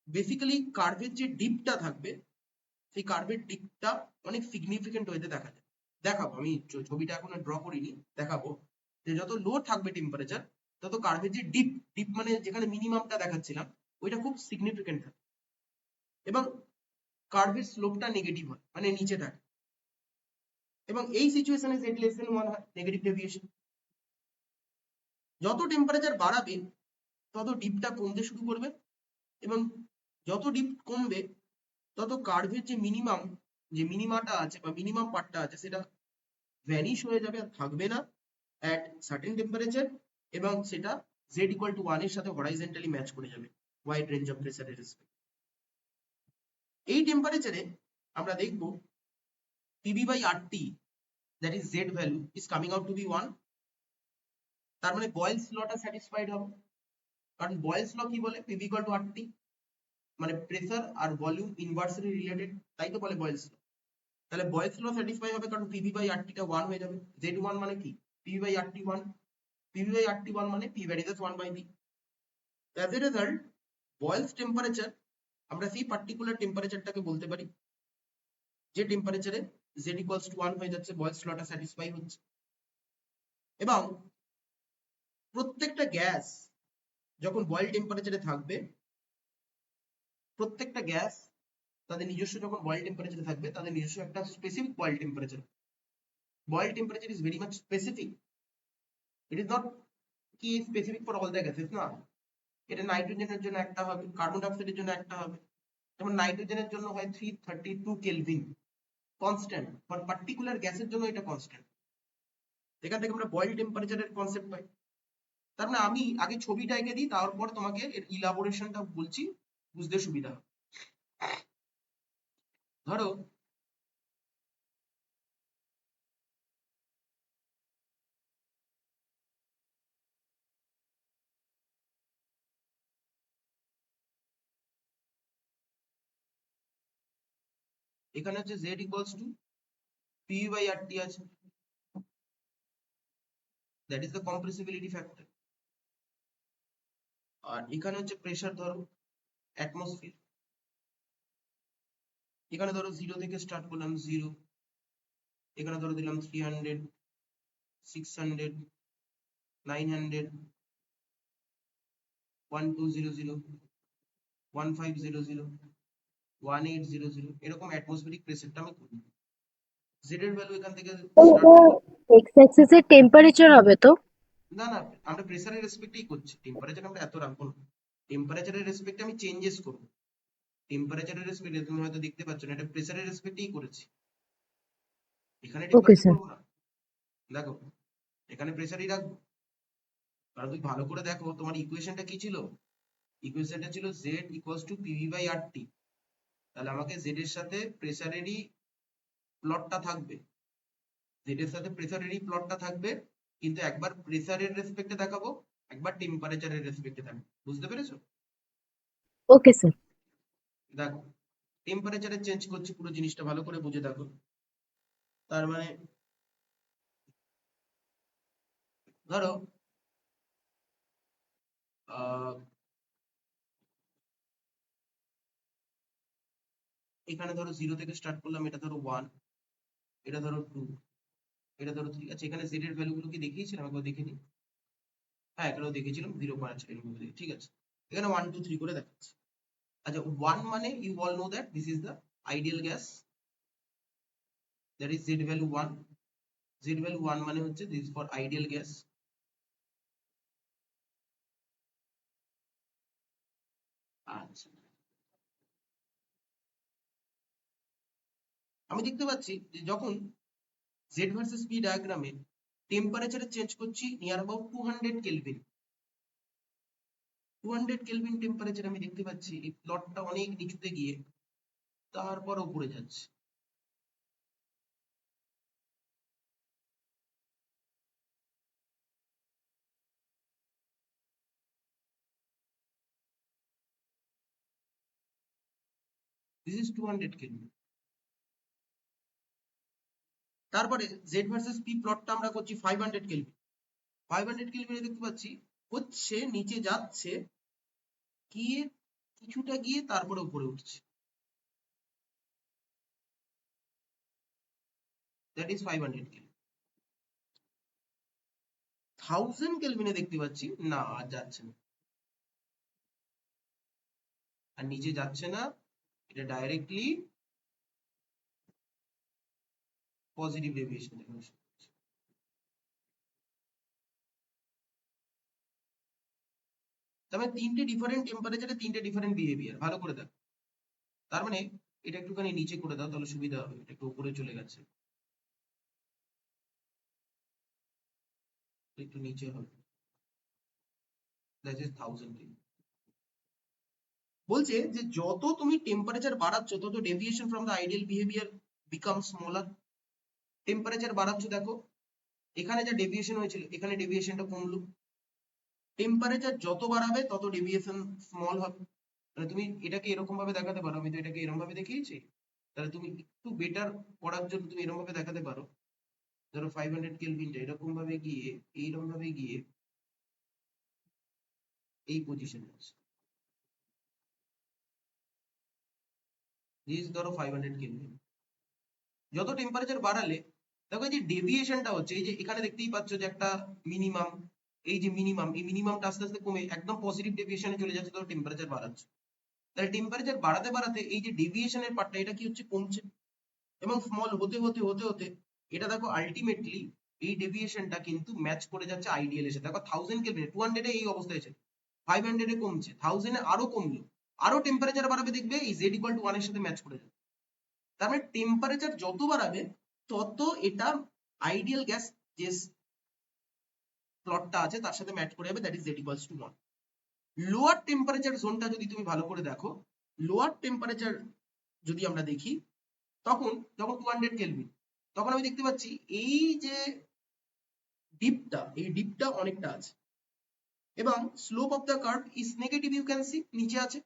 বেসিক্যালি কার্ভের যে ডিপটা থাকবে, সেই কার্ভের ডিপটা অনেক সিগনিফিকেন্ট ওয়েতে দেখা যায়। দেখাবো, আমি ছবিটা এখনো ড্র করিনি, দেখাবো যে যত লো থাকবে টেম্পারেচার তত কার্ভের যে ডিপ, ডিপ মানে যেখানে মিনিমামটা দেখাচ্ছিলাম ওইটা খুব সিগনিফিকেন্ট থাকে, এবং কার্ভের স্লোপটা নেগেটিভ হয়, মানে নিচে থাকে, এবং এই সিচুয়েশনে জেড লেস দেন 1 হয়, নেগেটিভ ডেভিয়েশন। যত টেম্পারেচার বাড়াবে তত ডিপটা কমতে শুরু করবে, এবং যত ডিপ কমবে তত কার্ভের যে মিনিমাম, যে মিনিমাটা আছে বা মিনিমাম পার্টটা আছে সেটা ভ্যানিশ হয়ে যাবে, আর থাকবে না অ্যাট সার্টেন টেম্পারেচার, এবং সেটা z equal to 1 এর সাথে হরাইজন্টালি ম্যাচ করে যাবে ওয়াইড রেঞ্জ অফ প্রেসারের রেসপেক্ট। এই টেম্পারেচারে আমরা দেখব PV by RT, that is Z value, is coming out to be 1, তার মানে বয়েলস লটা স্যাটিসফাইড হবে, কারণ বয়েলস ল কি বলে, PV equal to RT, মানে প্রেসার আর ভলিউম ইনভার্সলি রিলেটেড, তাই তো বলে বয়েলস ল। তাহলে বয়েলস ল স্যাটিসফাই হবে কারণ PV by RT টা 1 হয়ে যাবে, Z1 মানে কি PV by RT 1, PV by RT 1 মানে P varies 1 by V। As a result, বয়েলস temperature আমরা সেই পার্টিকুলার টেম্পারেচারটাকে বলতে পারি যে টেম্পারেচারে Z equals to 1 হয়ে যাচ্ছে, বয়েলস লটা স্যাটিসফাই হচ্ছে। এবং প্রত্যেকটা গ্যাস যখন বয়েল টেম্পারেচারে থাকবে, প্রত্যেকটা গ্যাস তাদের নিজস্ব, যখন বয়েল টেম্পারেচারে থাকবে তাদের নিজস্ব একটা specific boil temperature. Boil temperature is very much specific, it is not কি specific for all the gases, না, এটা নাইট্রোজেনের জন্য একটা হবে, কার্বন ডাইঅক্সাইডের জন্য একটা হবে। যেমন নাইট্রোজেনের জন্য হয় 332 কেলভিন কনস্ট্যান্ট, বাট পার্টিকুলার গ্যাসের জন্য এটা কনস্ট্যান্ট। এখান থেকে আমরা বয়েল টেম্পারেচারের কনসেপ্ট পাই। তার মানে আমি আগে ছবিটা এঁকে দিই, তারপর তোমাকে এর ইলাবোরেশনটা বলছি, বুঝতে সুবিধা হবে। ধরো এখানে হচ্ছে z equals to PV by RT আছে, that is the compressibility factor, আর এখানে হচ্ছে প্রেসার, ধরো অ্যাটমসফিয়ার, এখানে ধরো 0 থেকে স্টার্ট করলাম 0, এখানে ধরো দিলাম 300, 600, 900, 1200, 1500, 1800, এরকম অ্যাটমসফিয়ারিক প্রেসারটা আমি করি। জেড এর ভ্যালু এখান থেকে তো স্টার্ট ও করলাম। এক্স অ্যাক্সিস এর টেম্পারেচার হবে তো? না না, আমরা প্রেসারের রেসপেক্টেই করছি, টেম্পারেচার আমরা এত রাখবো না। টেম্পারেচারের রেসপেক্টে আমি চেঞ্জেস করবো। টেম্পারেচারের রেসপেক্টে তুমি হয়তো দেখতে পাচ্ছ না, এটা প্রেসারের রেসপেক্টেই করেছি, এখানে ওকে টেম্পারেচার স্যার। করবো না। দেখো, এখানে প্রেসারই রাখবো, কারণ তুমি ভালো করে দেখো তোমার ইকুয়েশনটা কি ছিল। ইকুয়েশনটা ছিল Z equals to PV by R T. তাহলে আমাকে জেড এর সাথে প্রেসারেরই প্লটটা থাকবে, জেড এর সাথে প্রেসারেরই প্লটটা থাকবে, কিন্তু একবার প্রেসারের রেসপেক্টে দেখাবো, একবার টেম্পারেচারের রেসপেক্টে থাকবে। বুঝতে পেরেছো? Okay sir. দেখো, টেম্পারেচারে চেঞ্জ করছি, পুরো জিনিসটা ভালো করে বুঝে দেখো। তার মানে ধরো আহ এখানে ধরো 0 থেকে স্টার্ট করলাম, এটা ধরো 1, এটা ধরো 2, এটা ধরো 3। আচ্ছা, এখানে জেড এর ভ্যালু গুলো কি দেখিয়েছিলাম? একবার দেখে নিই। হ্যাঁ, এখানেও দেখেছিলাম 0.8 এর মধ্যে, ঠিক আছে। এখানে 1 2 3 করে দেখাচ্ছি। আচ্ছা, 1 মানে you all know that this is the ideal gas, that is Z value 1। Z value 1 মানে হচ্ছে দিস ফর আইডিয়াল গ্যাস। আচ্ছা, আমি দেখতে পাচ্ছি যে যখন জেড ভার্সেস পি ডায়াগ্রামে টেম্পারেচারে চেঞ্জ করছি near about 200 kelvin, 200 kelvin temperature আমি দেখতে পাচ্ছি এই প্লটটা অনেক নিচুতে গিয়ে তারপর উপরে যাচ্ছে। This is 200 kelvin. তারপরে জেড ভার্সেস পি প্লটটা আমরা করছি 500 কেলভিন। 500 কেলভিনে দেখতে পাচ্ছি হচ্ছে নিচে যাচ্ছে, গিয়ে কিছুটা গিয়ে তারপরে উপরে উঠছে, দ্যাট ইজ 500 কেলভিন। 1000 কেলভিনে দেখতে পাচ্ছি না, আর যাচ্ছে না, আর নিচে যাচ্ছে না, এটা ডাইরেক্টলি পজিটিভ ডেভিয়েশন। তার মানে তিনটে ডিফারেন্ট টেম্পারেচারে তিনটে ডিফারেন্ট বিহেভিয়ার, ভালো করে দেখো। তার মানে এটা একটুখানি নিচে করে দাও, তাহলে সুবিধা হবে, এটা একটু উপরে চলে গেছে, একটু নিচে হবে, দ্যাট ইজ 1000 কেলভিন। বলছে যে যত তুমি টেম্পারেচার বাড়াচ্ছ তত deviation from the ideal behaviour become smaller. Temperature বাড়াচ্ছ, দেখো এখানে যা ডেভিয়েশন হয়েছিল এখানে ডেভিয়েশনটা কমলো। টেম্পারেচার যত বাড়াবে তত ডেভিয়েশন স্মল হবে। মানে তুমি এটাকে এরকম ভাবে দেখাতে পারো, আমি তো এটাকে এরকম ভাবে দেখিয়েছি, তাহলে তুমি একটু বেটার করার জন্য তুমি এরকম ভাবে দেখাতে পারো। ধরো 500 কেলভিনটা এরকম ভাবে গিয়ে এইরকম ভাবে গিয়ে এই পজিশনে আছে, দিস ধরো 500 কেলভিন। যত টেম্পারেচার বাড়ালে দেখো এই যে ডেভিয়েশনটা হচ্ছে, এই যে এখানে দেখতেই পাচ্ছ যে একটা মিনিমাম, এই যে মিনিমাম, এই মিনিমামটা আস্তে আস্তে কমে একদম পজিটিভ ডেভিয়েশনে চলে যাচ্ছে, তো টেম্পারেচার বাড়াচ্ছে। তাহলে টেম্পারেচার বাড়াতে বাড়াতে এই যে ডেভিয়েশনের পার্টটা এটা কি হচ্ছে, কমছে, এবং স্মল হতে হতে হতে হতে এটা দেখো আলটিমেটলি এই ডেভিয়েশনটা কিন্তু ম্যাচ করে যাচ্ছে আইডিয়াল এসে। দেখো 1000 কেলভিন 200 এই অবস্থায় ছিল, 500 কমছে, 1000 আরো কমলো, আরো টেম্পারেচার বাড়াবে, দেখবে এই জেড ইকুয়াল টু 1 এর সাথে ম্যাচ করে যাবে। তার মানে টেম্পারেচার যত বাড়াবে তত এটা আইডিয়াল গ্যাস যে প্লটটা আছে তার সাথে ম্যাচ করে যাবে, that is Z equals to 1। Lower temperature জোনটা যদি তুমি ভালো করে দেখো, লোয়ার টেম্পারেচার যদি আমরা দেখি, তখন যখন 200 কেলভিন, তখন আমি দেখতে পাচ্ছি এই যে ডিপটা, এই ডিপটা অনেকটা আছে, এবং slope of the curve is negative, you can see নিচে আছে,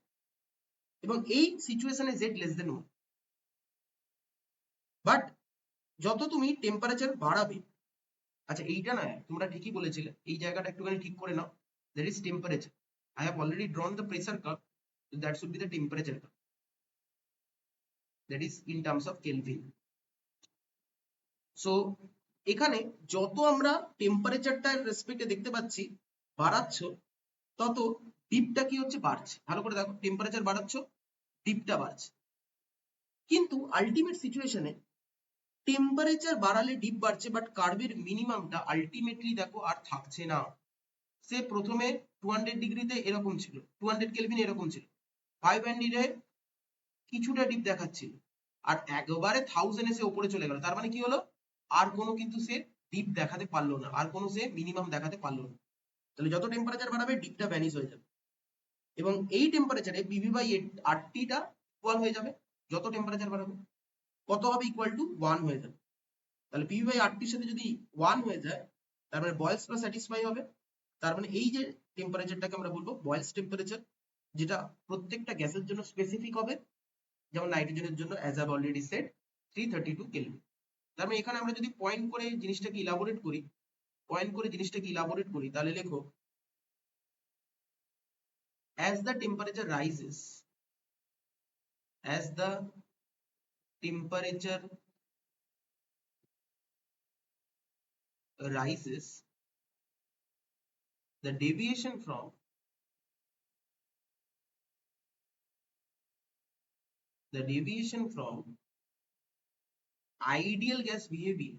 এবং এই সিচুয়েশনে জেড লেস দেন 1। বাট যত তুমি টেম্পারেচার বাড়াবে, আচ্ছা এইটা না, তোমরা ঠিকই বলেছিলে, এই জায়গাটা একটুখানি ঠিক করে নাও, that is temperature. I have already drawn the pressure curve, that should be the temperature curve, that is in terms of Kelvin. So এখানে যত আমরা টেম্পারেচারটার রেসপেক্টে দেখতে পাচ্ছি বাড়াচ্ছ, তত ডিপটা কি হচ্ছে, বাড়ছে। ভালো করে দেখো, টেম্পারেচার বাড়াচ্ছ, ডিপটা বাড়ছে, কিন্তু আলটিমেট সিচুয়েশনে টেম্পারেচার বাড়ালে ডিপ বাড়ছে, বাট কার্ভের মিনিমামটা আলটিমেটলি দেখো আর থাকছে না। সে প্রথমে 200 ডিগ্রিতে এরকম ছিল, 200 কেলভিন এরকম ছিল, 500 এ কিছুটা ডিপ দেখাচ্ছিল, আর একবারে 1000 এসে উপরে চলে গেল। তার মানে কি হলো, আর কোনো কিন্তু সে ডিপ দেখাতে পারলো না, আর কোনো সে মিনিমাম দেখাতে পারলো না। তাহলে যত টেম্পারেচার বাড়াবে ডিপটা ভ্যানিশ হয়ে যাবে, এবং এই টেম্পারেচারে পিভি বাই 80 টা ইকুয়াল হয়ে যাবে। যত টেম্পারেচার বাড়াবে কত হবে, ইকুয়াল টু 1 হয়ে যাবে। তাহলে পিভি বাই 80 সাথে যদি 1 হয়ে যায়, তার মানে বয়েলস ল স্যাটিসফাই হবে। তার মানে এই যে টেম্পারেচারটাকে আমরা বলবো বয়েলস টেম্পারেচার, যেটা প্রত্যেকটা গ্যাসের জন্য স্পেসিফিক হবে। যেমন নাইট্রোজেনের জন্য as I already said 332 kelvin. তার মানে এখানে আমরা যদি পয়েন্ট করে জিনিসটাকে ইলাবোরেট করি, তাহলে লেখো as the temperature rises, as the temperature rises, the deviation from ideal gas behavior,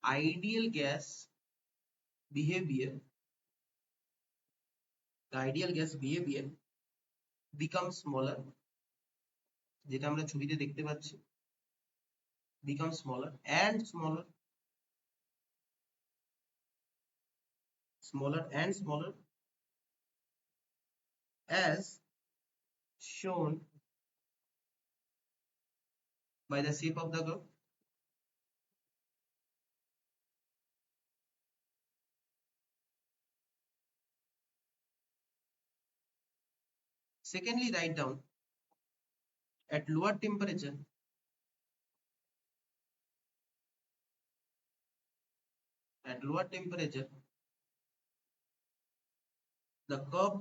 ideal gas behavior, the ideal gas behavior becomes smaller, যেটা আমরা ছবিতে দেখতে পাচ্ছি, becomes smaller and smaller, smaller and smaller, as shown by the shape of the curve. Secondly, write down at lower temperature, the curve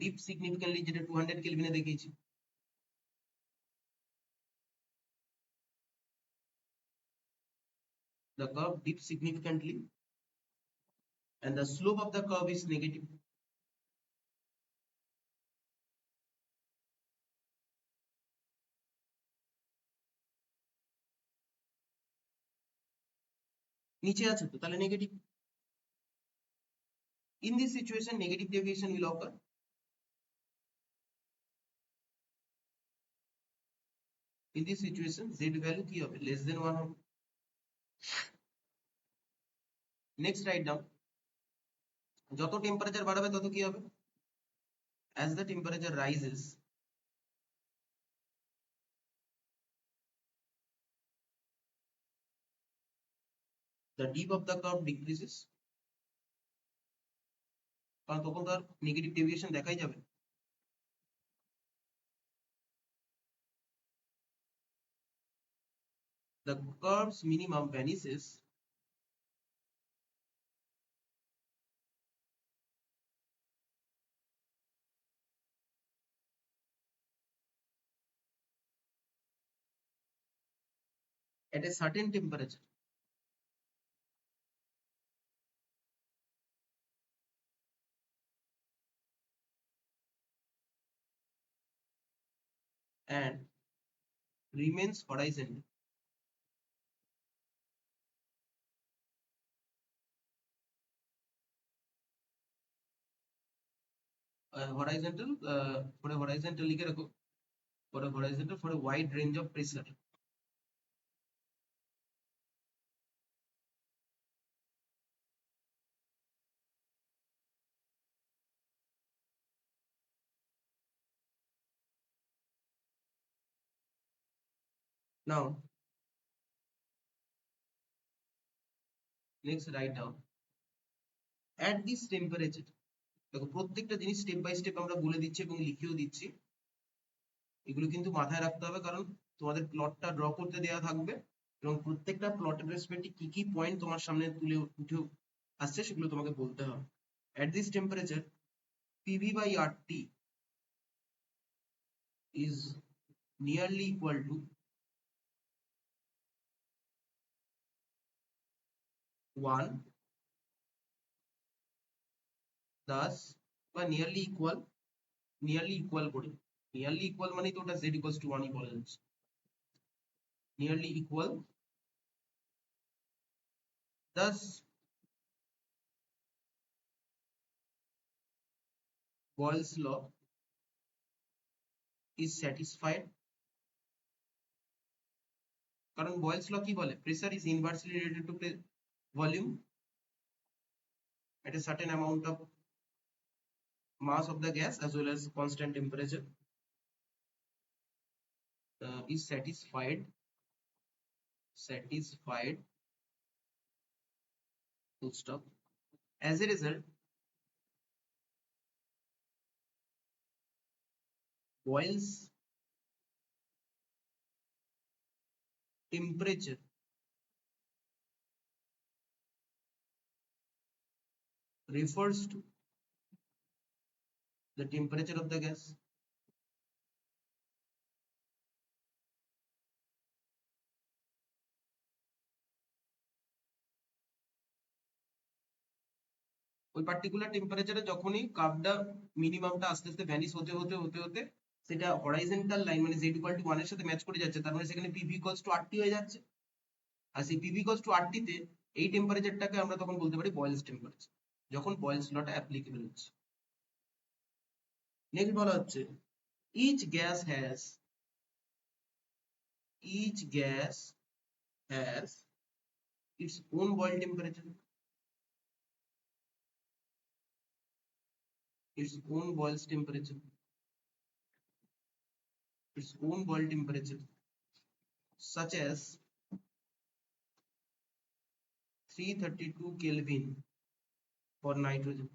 dips significantly, যেটা 200 কেলভিনে দেখিয়েছি। The curve dips significantly and the slope of the curve is negative. নিচে আছে তো, তাহলে negative. In this situation, negative deviation will occur. In this situation, z value কি হবে, less than 1 হবে। Next, write down যত টেম্পারেচার বাড়াবে তত কি হবে, as the temperature rises, the dip of the curve decreases, কারণ তখন তো আর নেগেটিভ ডেভিয়েশন দেখাই যাবে। The curve's minimum vanishes at a certain temperature, and remains horizontal. Horizontal, for a horizontal লিখে রাখো, for a horizontal for a wide range of pressure. Now, next write down at this temperature, দেখো প্রত্যেকটা জিনিস step by step আমরা বলে দিচ্ছি এবং লিখেও দিচ্ছি। এগুলো কিন্তু মাথায় রাখতে হবে, কারণ তোমাদের প্লটটা ড্র করতে দেওয়া থাকবে এবং প্রত্যেকটা প্লটের রেসপেক্টে কি কি পয়েন্ট তোমার সামনে তুলে উঠে আসছে সেগুলো তোমাকে বলতে হবে। At this temperature, PV by RT is nearly equal to 1, thus বা নিয়ারলি ইকুয়াল করে নিয়ারলি ইকুয়াল মানে তো ওটা z equals to 1 ই বলা যাচ্ছে, nearly equal. thus Boyle's law is satisfied, কারণ Boyle's law কি বলে, pressure is inversely related to volume at a certain amount of mass of the gas as well as constant temperature is satisfied full stop. As a result, Boyle's temperature refers to the temperature of the gas. ওই particular টেম্পারেচারে যখনই কার্ভটা মিনিমামটা আস্তে আস্তে vanish হতে হতে হতে হতে সেটা হরাইজন্টাল লাইন মানে z equal to 1 এর সাথে ম্যাচ করে যাচ্ছে, তার মানে সেখানে pv equals to RT হয়ে যাচ্ছে। আর সেই pv equals to RT তে এই টেম্পারেচারটাকে আমরা তখন বলতে পারি বয়েলস টেম্পারেচার, যখন বয়েলস লটা অ্যাপ্লিকেবল হচ্ছে। নেক্সট বলা হচ্ছে each gas has its own boil temperature, its own boil temperature, such as 332 Kelvin for nitrogen.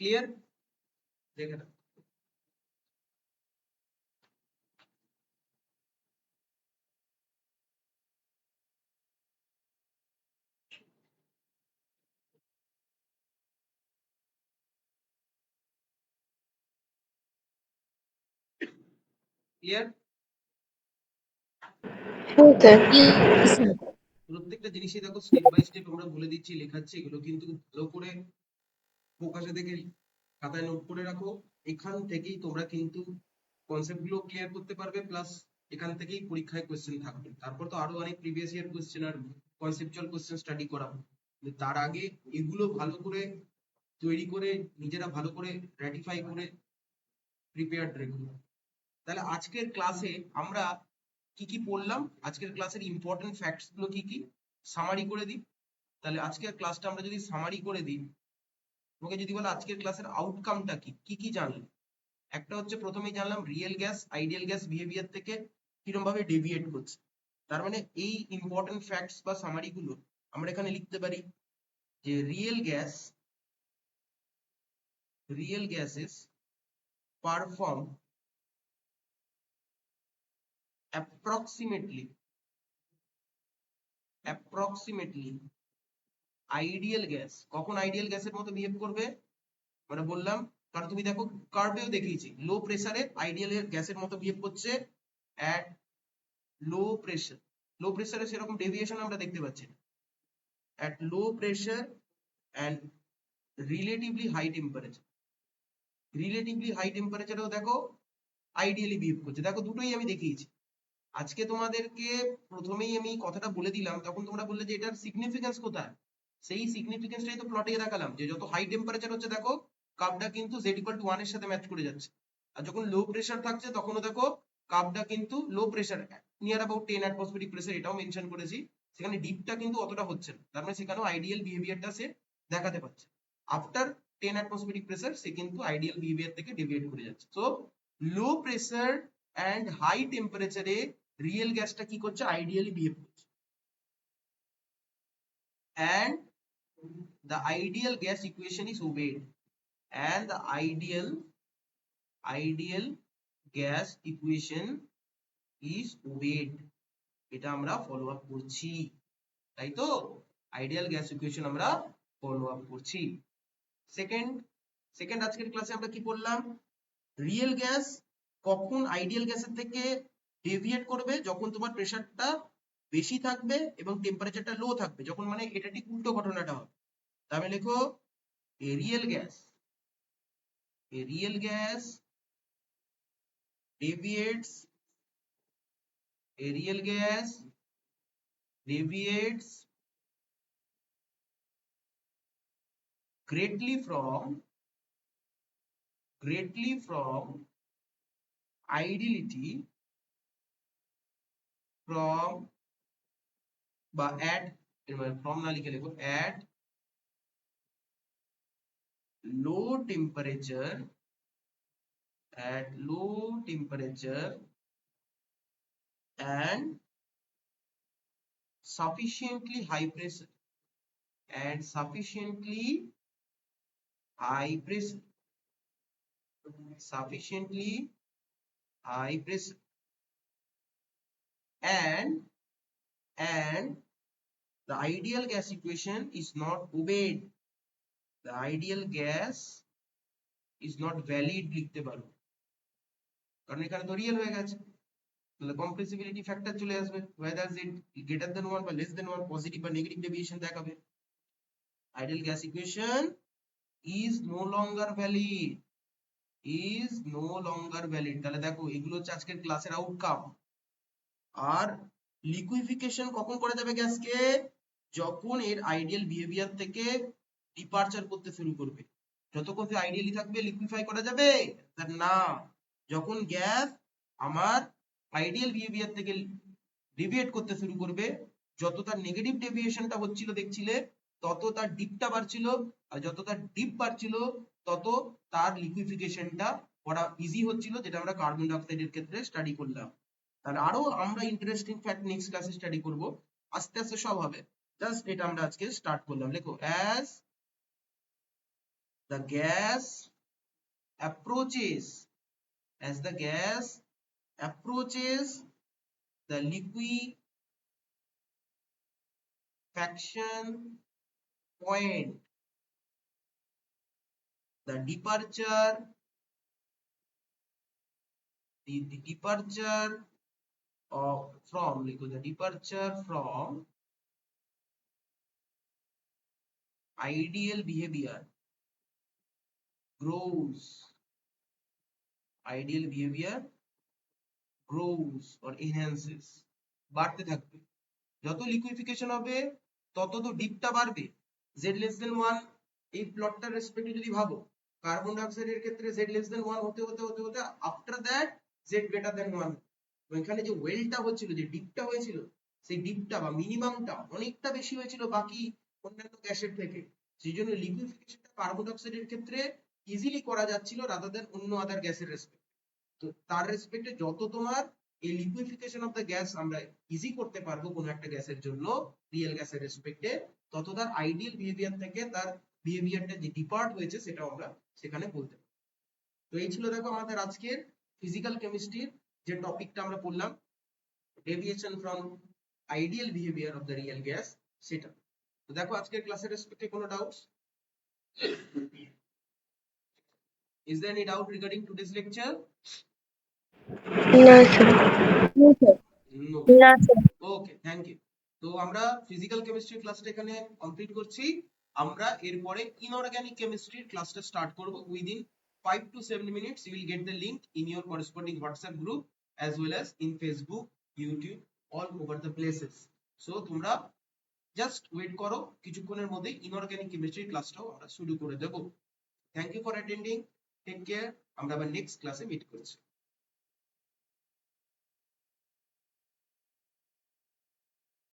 Clear? দেখে না ক্লিয়ার? Yes, sir. প্রত্যেকটা জিনিসই দেখো স্টেপ বাই স্টেপ আমরা বলে দিচ্ছি, লেখাচ্ছি, এগুলো কিন্তু ভালো করে ফোকাসে দেখে খাতায় নোট করে রাখো। এখান থেকেই তোমরা কিন্তু কনসেপ্ট গুলো ক্লিয়ার করতে পারবে, প্লাস এখান থেকেই পরীক্ষায় কোশ্চেন থাকবে। তারপর তো আরো অনেক প্রিভিয়াস ইয়ার কোশ্চেন আর কনসেপচুয়াল কোশ্চেন স্টাডি করাবো, তার আগে এগুলো ভালো করে তৈরি করে নিজেরা ভালো করে র্যাটিফাই করে প্রিপেয়ার্ড রেখো। তাহলে আজকের ক্লাসে আমরা কি কি পড়লাম, আজকের ক্লাসের ইম্পর্টেন্ট ফ্যাক্টস গুলো কি কি সামারি করে দিই। তাহলে আজকের ক্লাসটা আমরা যদি সামারি করে দিই, তোমাকে যদি বলো আজকের ক্লাসের আউটকামটা কি কি জানলে, একটা হচ্ছে প্রথমেই জানলাম real gas ideal gas behaviour থেকে কিরকম ভাবে ডেভিয়েট করছে। তার মানে এই ইম্পর্টেন্ট ফ্যাক্টস বা সামারি গুলো আমরা এখানে লিখতে পারি যে real gases perform approximately ideal gas. কখন আইডিয়াল গ্যাসের মতো বিহেভ করবে মানে বললাম, কারণ তুমি দেখো কার্ভেও দেখিয়েছি লো প্রেসারে আইডিয়াল গ্যাসের মতো বিহেভ করছে অ্যাট লো প্রেসারে সেরকম ডেভিয়েশন আমরা দেখতে পাচ্ছি না। At low pressure and relatively high টেম্পারেচারেও দেখো আইডিয়ালি বিহেভ করছে। দেখো দুটোই আমি দেখিয়েছি। আজকে তোমাদেরকে প্রথমেই আমি কথাটা বলে দিলাম, তখন তোমরা বললে যে এটার সিগনিফিকেন্স কোথায়, সেই সিগনিফিকেন্সটাই তো প্লটে দেখালাম যে যত হাই টেম্পারেচার হচ্ছে দেখো কার্ভটা কিন্তু z equal to 1 এর সাথে ম্যাচ করে যাচ্ছে, আর যখন লো প্রেসার থাকছে তখনও দেখো কার্ভটা কিন্তু low pressure near about 10 atmospheric pressure, এটাও মেনশন করেছি, সেখানে ডিপটা কিন্তু অতটা হচ্ছে না, তার মানে সেখানেও আইডিয়াল বিহেভিয়ারটা সে দেখাতে পারছে। আফটার 10 অ্যাটমসফেরিক প্রেসার সে কিন্তু আইডিয়াল বিহেভিয়ার থেকে ডেভিয়েট করে যাচ্ছে। So low pressure and high টেম্পারেচারে রিয়েল গ্যাসটা কি করছে, আইডিয়ালি বিহেভ করছে। and the ideal gas equation is obeyed, and the ideal gas equation is obeyed, এটা আমরা ফলো আপ করছি, তাই তো? আইডিয়াল গ্যাস ইকুয়েশন আমরা ফলো আপ করছি। সেকেন্ড আজকের ক্লাসে আমরা কি পড়লাম, রিয়েল গ্যাস কখন আইডিয়াল গ্যাসের থেকে ডেভিয়েট করবে, যখন তোমার প্রেসারটা বেশি থাকবে এবং টেম্পারেচারটা লো থাকবে, যখন মানে এটা ঠিক উল্টো ঘটনাটা হবে। তাহলে লেখো a real gas deviates greatly from ideality from বা at from না লিখে লেখো at low temperature and sufficiently high pressure and the ideal gas equation is not obeyed, the ideal gas is not valid লিখতে পারো, কারণ এখানে তো real হয়ে গেছে। তাহলে কম্প্রেসিবিলিটি ফ্যাক্টর চলে আসবে, whether it greater than 1 বা less than 1, পজিটিভ বা নেগেটিভ ডেভিয়েশন দেখাবে। ideal gas equation is no longer valid, তাহলে দেখো এগুলো হচ্ছে আজকের ক্লাসের আউটকাম। আর লিকুইফিকেশন কখন করা যাবে গ্যাসকে? যখন এর আইডিয়াল বিহেভিয়ার থেকে ডিপারচার করতে শুরু করবে। যতক্ষণ সে আইডিয়ালি থাকবে লিকুইফাই করা যাবে না। যখন গ্যাস আমার আইডিয়াল বিহেভিয়ার থেকে ডেভিয়েট করতে শুরু করবে, যত তার নেগেটিভ ডেভিয়েশনটা হচ্ছিল দেখছিলে, তত তার ডিপটা বাড়ছিল, আর যত তার ডিপ বাড়ছিল তত তার লিকুইফিকেশনটা করা ইজি হচ্ছিল, যেটা আমরা কার্বন ডাই অক্সাইডের ক্ষেত্রে স্টাডি করলাম। তাহলে আরো আমরা ইন্টারেস্টিং ফ্যাক্ট নেক্সট ক্লাসে স্টাডি করব, আস্তে আস্তে সব হবে। জাস্ট এটা আমরা আজকে স্টার্ট করলাম। লেখো as the gas approaches the liquefaction point, the departure from ideal behavior grows or enhances, বাড়তে থাকবে। যত লিকুইফিকেশন হবে তত তো ডিপটা বাড়বে। z less than 1 এই প্লটটার রেসপেক্টে যদি ভাবো, কার্বন ডাই অক্সাইডের ক্ষেত্রে z less than 1 হতে after that z greater than 1, ওইখানে যে ওয়েলটা হচ্ছিল, যে ডিপটা হয়েছিল, সেই ডিপটা বা মিনিমামটা অনেকটা বেশি হয়েছিল বাকি অন্যান্য গ্যাসের থেকে। সেই জন্য লিকুইফিকেশনটা কার্বন ডাই অক্সাইডের ক্ষেত্রে ইজিলি করা যাচ্ছিল রাদার দ্যান অন্য আদার গ্যাসের রেসপেক্টে। তো তার রেসপেক্টে যত তোমার এই লিকুইফিকেশন অফ দ্য গ্যাস আমরা ইজি করতে পারবো কোনো একটা গ্যাসের জন্য রিয়েল গ্যাসের রেসপেক্টে, তত তার আইডিয়াল বিহেভিয়ার থেকে তার বিহেভিয়ারটা যে ডিপার্ট হয়েছে সেটা আমরা সেখানে বলতে পারি। তো এই ছিল দেখো আমাদের আজকের ফিজিক্যাল কেমিস্ট্রির যে টপিকটা আমরা পড়লাম, deviation from ideal behaviour of the real gas, সেটা। তো দেখো আজকের ক্লাসের রেসপেক্টে কোনো doubts? Is there any doubt regarding today's lecture? না স্যার। No. না স্যার। Okay, thank you. তো আমরা ফিজিক্যাল কেমিস্ট্রি ক্লাসটা এখানে কমপ্লিট করছি। আমরা এরপরে ইনঅর্গানিক কেমিস্ট্রির ক্লাসটা স্টার্ট করব। Within 5 to 7 minutes you will get the link in your corresponding WhatsApp group as well as in Facebook, YouTube, all over the places. So তোমরা জাস্ট ওয়েট করো, কিছুক্ষণের মধ্যে ইনঅর্গানিক কেমিস্ট্রি ক্লাসটাও আমরা শুরু করে দেব। Thank you for attending, take care. আমরা আবার নেক্সট ক্লাসে মিট করছি।